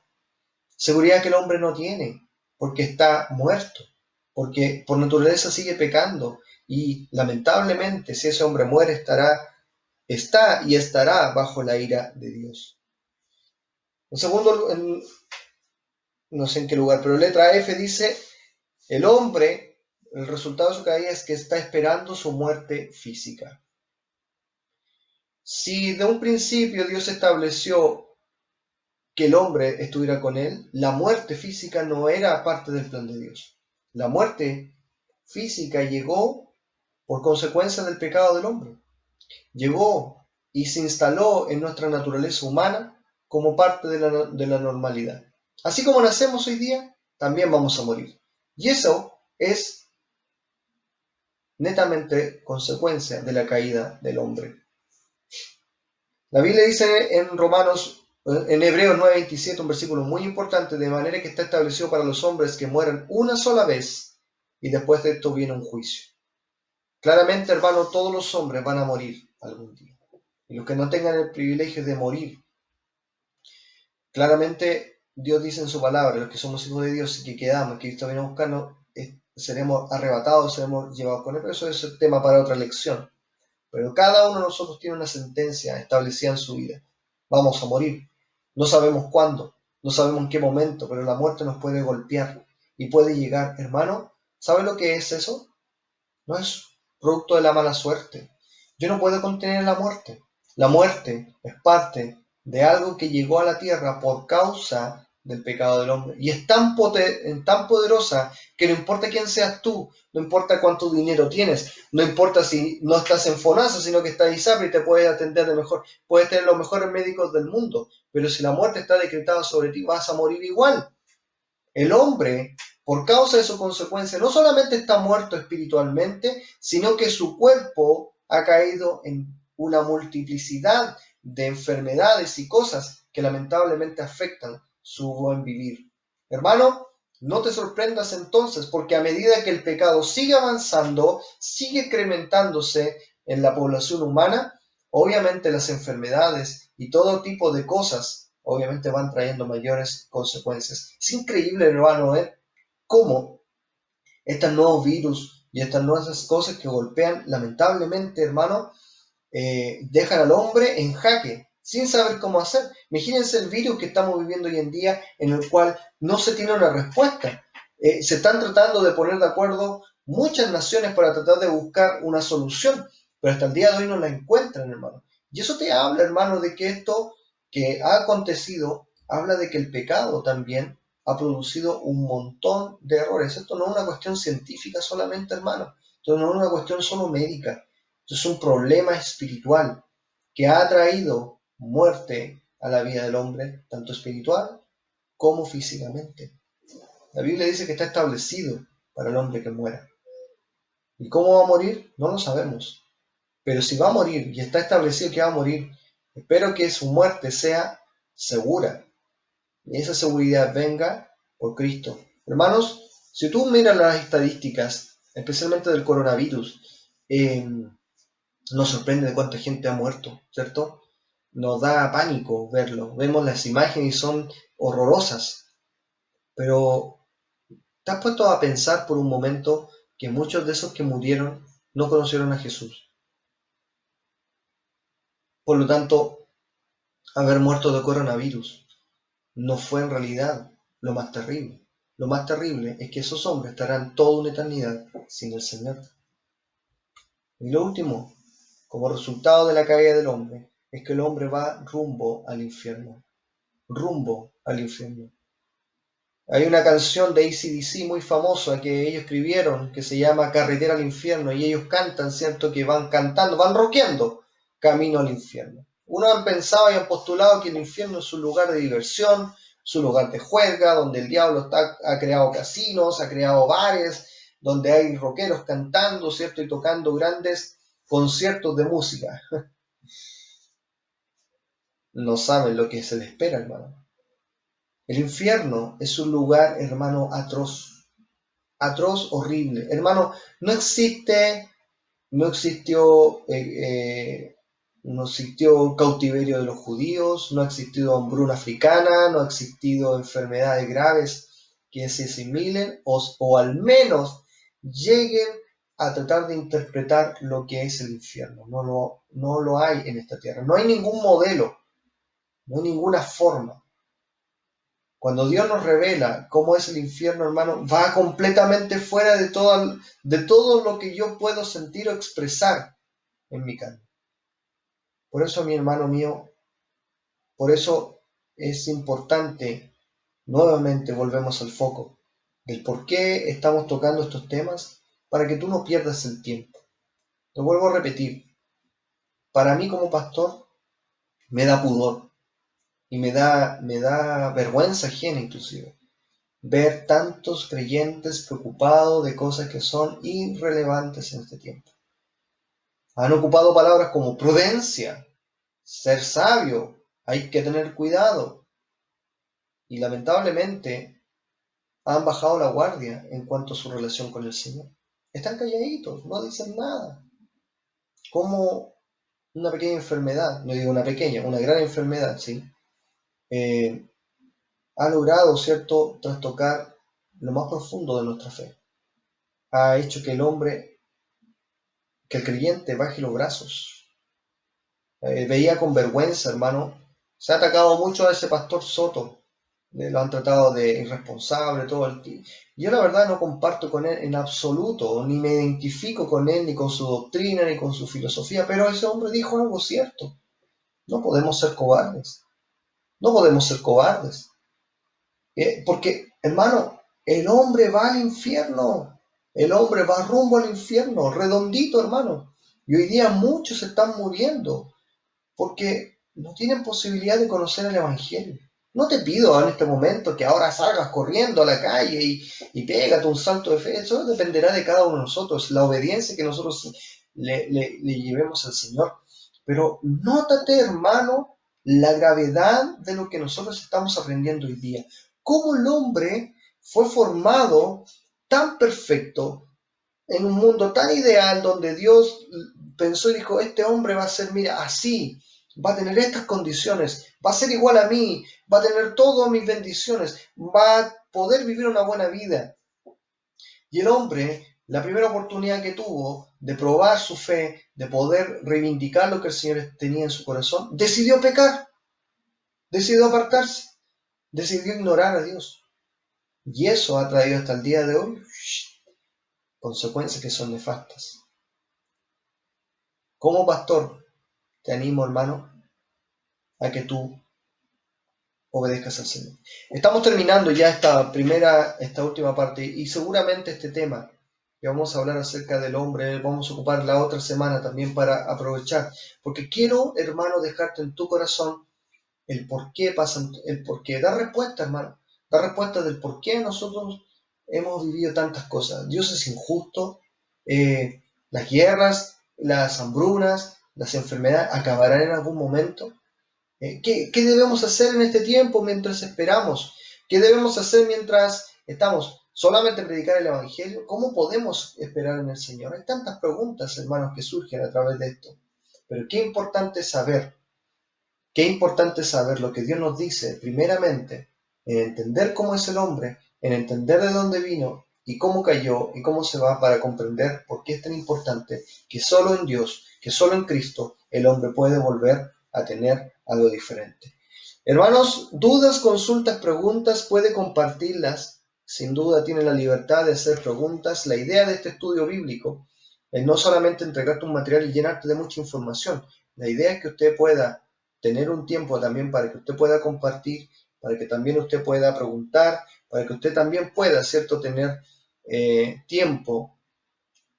Speaker 1: Seguridad que el hombre no tiene, porque está muerto, porque por naturaleza sigue pecando y lamentablemente si ese hombre muere está y estará bajo la ira de Dios. En segundo, no sé en qué lugar, pero letra F dice, el hombre, el resultado de su caída es que está esperando su muerte física. Si de un principio Dios estableció que el hombre estuviera con él, la muerte física no era parte del plan de Dios. La muerte física llegó por consecuencia del pecado del hombre. Llegó y se instaló en nuestra naturaleza humana como parte de la normalidad. Así como nacemos hoy día, también vamos a morir. Y eso es netamente consecuencia de la caída del hombre. La Biblia dice en en Hebreos 9:27, un versículo muy importante, de manera que está establecido para los hombres que mueran una sola vez y después de esto viene un juicio. Claramente, hermano, todos los hombres van a morir algún día. Y los que no tengan el privilegio de morir, claramente Dios dice en su palabra, los que somos hijos de Dios y que quedamos, que Cristo viene a buscarnos, seremos arrebatados, seremos llevados con él. Pero eso es el tema para otra lección. Pero cada uno de nosotros tiene una sentencia establecida en su vida. Vamos a morir. No sabemos cuándo, no sabemos en qué momento, pero la muerte nos puede golpear y puede llegar. Hermano, ¿sabe lo que es eso? No es producto de la mala suerte. Yo no puedo contener la muerte. La muerte es parte de algo que llegó a la tierra por causa del pecado del hombre. Y es tan poderosa que no importa quién seas tú, no importa cuánto dinero tienes, no importa si no estás en FONASA, sino que estás ISAPRE y te puedes atender de mejor, puedes tener los mejores médicos del mundo, pero si la muerte está decretada sobre ti, vas a morir igual. El hombre, por causa de su consecuencia, no solamente está muerto espiritualmente, sino que su cuerpo ha caído en una multiplicidad de enfermedades y cosas que lamentablemente afectan su buen vivir. Hermano, no te sorprendas entonces, porque a medida que el pecado sigue avanzando, sigue incrementándose en la población humana, obviamente las enfermedades y todo tipo de cosas obviamente van trayendo mayores consecuencias. Es increíble, hermano, cómo estos nuevos virus y estas nuevas cosas que golpean, lamentablemente, hermano, dejan al hombre en jaque, sin saber cómo hacer. Imagínense el virus que estamos viviendo hoy en día, en el cual no se tiene una respuesta. Se están tratando de poner de acuerdo muchas naciones para tratar de buscar una solución, pero hasta el día de hoy no la encuentran, hermano. Y eso te habla, hermano, de que esto que ha acontecido habla de que el pecado también ha producido un montón de errores. Esto no es una cuestión científica solamente, hermano. Esto no es una cuestión solo médica. Esto es un problema espiritual que ha traído muerte a la vida del hombre, tanto espiritual como físicamente. La Biblia dice que está establecido para el hombre que muera. ¿Y cómo va a morir? No lo sabemos. Pero si va a morir y está establecido que va a morir, espero que su muerte sea segura y esa seguridad venga por Cristo. Hermanos, si tú miras las estadísticas, especialmente del coronavirus, nos sorprende de cuánta gente ha muerto, ¿cierto? Nos da pánico verlo. Vemos las imágenes y son horrorosas. Pero, ¿te has puesto a pensar por un momento que muchos de esos que murieron no conocieron a Jesús? Por lo tanto, haber muerto de coronavirus no fue en realidad lo más terrible. lo más terrible es que esos hombres estarán toda una eternidad sin el Señor. Y lo último, como resultado de la caída del hombre, es que el hombre va rumbo al infierno. Rumbo al infierno. Hay una canción de AC/DC muy famosa que ellos escribieron que se llama Carretera al Infierno y ellos cantan, ¿cierto? Que van cantando, van rockeando camino al infierno. Uno han pensado y han postulado que el infierno es un lugar de diversión, su lugar de juerga, donde el diablo ha creado casinos, ha creado bares, donde hay rockeros cantando, ¿cierto? Y tocando grandes conciertos de música. No saben lo que se les espera, hermano. El infierno es un lugar, hermano, atroz, horrible. Hermano, no existe, no existió, no existió cautiverio de los judíos, no ha existido hambruna africana, no ha existido enfermedades graves que se asimilen o al menos lleguen a tratar de interpretar lo que es el infierno. No lo hay en esta tierra. No hay ningún modelo, no hay ninguna forma. Cuando Dios nos revela cómo es el infierno, hermano, va completamente fuera de todo lo que yo puedo sentir o expresar en mi carne. Por eso, mi hermano mío, por eso es importante, nuevamente volvemos al foco, del por qué estamos tocando estos temas, para que tú no pierdas el tiempo. Te vuelvo a repetir, para mí como pastor me da pudor y me da vergüenza ajena inclusive ver tantos creyentes preocupados de cosas que son irrelevantes en este tiempo. Han ocupado palabras como prudencia, ser sabio, hay que tener cuidado. Y lamentablemente han bajado la guardia en cuanto a su relación con el Señor. Están calladitos, no dicen nada. Como una pequeña enfermedad, no digo una pequeña, una gran enfermedad, ¿sí? Ha logrado, ¿cierto?, trastocar lo más profundo de nuestra fe. Ha hecho que el creyente baje los brazos. Veía con vergüenza, hermano, se ha atacado mucho a ese pastor Soto, lo han tratado de irresponsable, todo el tiempo. Yo la verdad no comparto con él en absoluto, ni me identifico con él, ni con su doctrina, ni con su filosofía, pero ese hombre dijo algo cierto. No podemos ser cobardes. No podemos ser cobardes. Porque, hermano, el hombre va al infierno. El hombre va rumbo al infierno, redondito, hermano. Y hoy día muchos están muriendo porque no tienen posibilidad de conocer el Evangelio. No te pido en este momento que ahora salgas corriendo a la calle y pégate un salto de fe. Eso dependerá de cada uno de nosotros, la obediencia que nosotros le llevemos al Señor. Pero nótate, hermano, la gravedad de lo que nosotros estamos aprendiendo hoy día. Cómo el hombre fue formado tan perfecto en un mundo tan ideal donde Dios pensó y dijo, este hombre va a ser, mira, así, va a tener estas condiciones, va a ser igual a mí, va a tener todas mis bendiciones, va a poder vivir una buena vida. Y el hombre, la primera oportunidad que tuvo de probar su fe, de poder reivindicar lo que el Señor tenía en su corazón, decidió pecar, decidió apartarse, decidió ignorar a Dios. Y eso ha traído hasta el día de hoy consecuencias que son nefastas. Como pastor, te animo, hermano, a que tú obedezcas al Señor. Estamos terminando ya esta última parte y seguramente este tema que vamos a hablar acerca del hombre, vamos a ocupar la otra semana también para aprovechar, porque quiero, hermano, dejarte en tu corazón el por qué pasan, el por qué. Da respuesta, hermano, da respuesta del por qué nosotros hemos vivido tantas cosas. Dios es injusto, las guerras, las hambrunas, las enfermedades acabarán en algún momento. ¿Qué debemos hacer en este tiempo mientras esperamos? ¿Qué debemos hacer mientras estamos? ¿Solamente predicar el Evangelio? ¿Cómo podemos esperar en el Señor? Hay tantas preguntas, hermanos, que surgen a través de esto. Pero qué importante saber lo que Dios nos dice, primeramente, en entender cómo es el hombre, en entender de dónde vino y cómo cayó y cómo se va para comprender por qué es tan importante que solo en Dios, que solo en Cristo, el hombre puede volver a tener algo diferente. Hermanos, dudas, consultas, preguntas, puede compartirlas sin duda tiene la libertad de hacer preguntas. La idea de este estudio bíblico es no solamente entregarte un material y llenarte de mucha información. La idea es que usted pueda tener un tiempo también para que usted pueda compartir, para que también usted pueda preguntar, para que usted también pueda, ¿cierto?, tener tiempo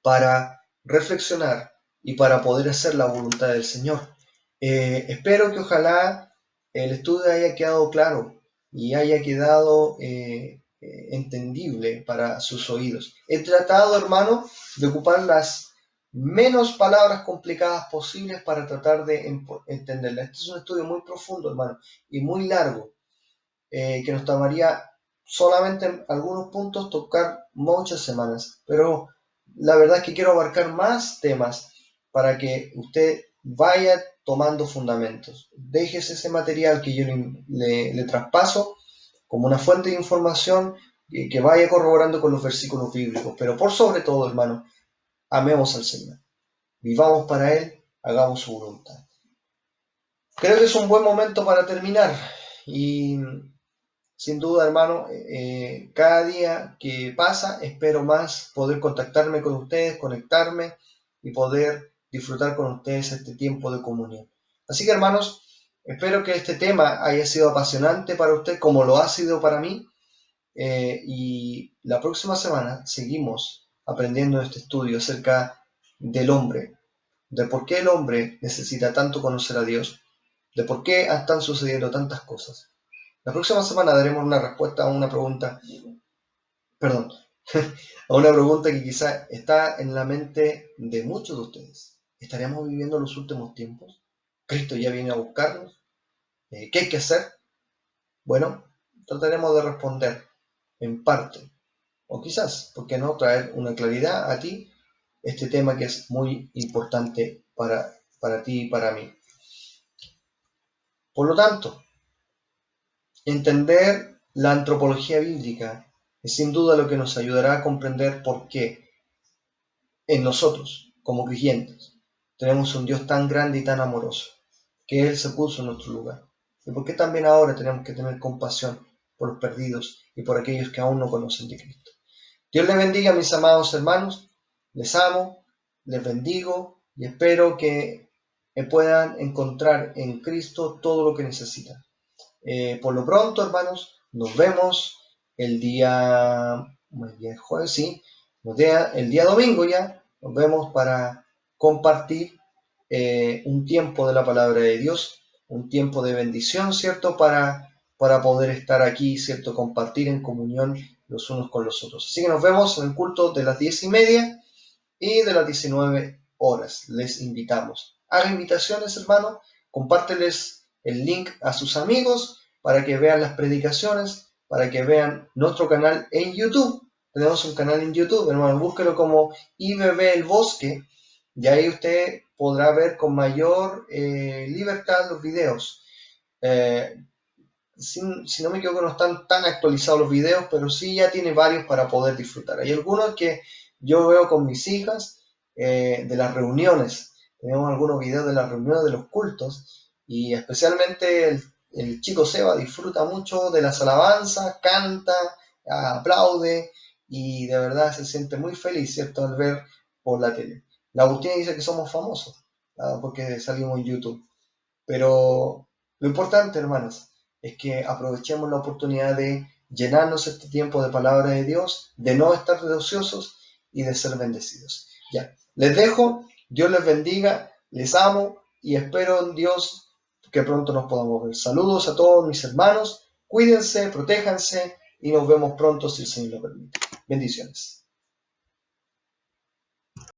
Speaker 1: para reflexionar y para poder hacer la voluntad del Señor. Espero que ojalá el estudio haya quedado claro y haya quedado entendible para sus oídos. He tratado, hermano, de ocupar las menos palabras complicadas posibles para tratar de entenderla. Este es un estudio muy profundo, hermano, y muy largo, que nos tomaría solamente en algunos puntos tocar muchas semanas, pero la verdad es que quiero abarcar más temas para que usted vaya tomando fundamentos. Déjese ese material que yo le traspaso como una fuente de información que vaya corroborando con los versículos bíblicos, pero por sobre todo, hermano, amemos al Señor, vivamos para Él, hagamos su voluntad. Creo que es un buen momento para terminar y sin duda, hermano, cada día que pasa espero más poder contactarme con ustedes, conectarme y poder disfrutar con ustedes este tiempo de comunión. Así que, hermanos, espero que este tema haya sido apasionante para usted como lo ha sido para mí. Y la próxima semana seguimos aprendiendo este estudio acerca del hombre, de por qué el hombre necesita tanto conocer a Dios, de por qué están sucediendo tantas cosas. La próxima semana daremos una respuesta a una pregunta, perdón, a una pregunta que quizá está en la mente de muchos de ustedes. ¿Estaremos viviendo los últimos tiempos? ¿Cristo ya viene a buscarnos? ¿Qué hay que hacer? Bueno, trataremos de responder en parte, o quizás, ¿por qué no traer una claridad a ti este tema que es muy importante para ti y para mí? Por lo tanto, entender la antropología bíblica es sin duda lo que nos ayudará a comprender por qué en nosotros, como creyentes, tenemos un Dios tan grande y tan amoroso, que Él se puso en nuestro lugar. Y por qué también ahora tenemos que tener compasión por los perdidos y por aquellos que aún no conocen de Cristo. Dios les bendiga, mis amados hermanos. Les amo, les bendigo y espero que puedan encontrar en Cristo todo lo que necesitan. Por lo pronto, hermanos, nos vemos el día jueves, sí, el día domingo ya, nos vemos para compartir un tiempo de la palabra de Dios, un tiempo de bendición, ¿cierto? Para poder estar aquí, ¿cierto? Compartir en comunión los unos con los otros. Así que nos vemos en el culto de las 10:30 y de las 19 horas. Les invitamos. Haga invitaciones, hermano. Compárteles el link a sus amigos para que vean las predicaciones, para que vean nuestro canal en YouTube. Tenemos un canal en YouTube, hermano. Búsquelo como IBB El Bosque y ahí usted podrá ver con mayor libertad los videos. Si no me equivoco, no están tan actualizados los videos, pero sí ya tiene varios para poder disfrutar. Hay algunos que yo veo con mis hijas de las reuniones. Tenemos algunos videos de las reuniones de los cultos y especialmente el chico Seba disfruta mucho de las alabanzas, canta, aplaude y de verdad se siente muy feliz, ¿cierto?, al ver por la tele. La Agustina dice que somos famosos porque salimos en YouTube. Pero lo importante, hermanos, es que aprovechemos la oportunidad de llenarnos este tiempo de palabra de Dios, de no estar ociosos y de ser bendecidos. Ya, les dejo, Dios les bendiga, les amo y espero en Dios que pronto nos podamos ver. Saludos a todos mis hermanos, cuídense, protéjanse y nos vemos pronto si el Señor lo permite. Bendiciones.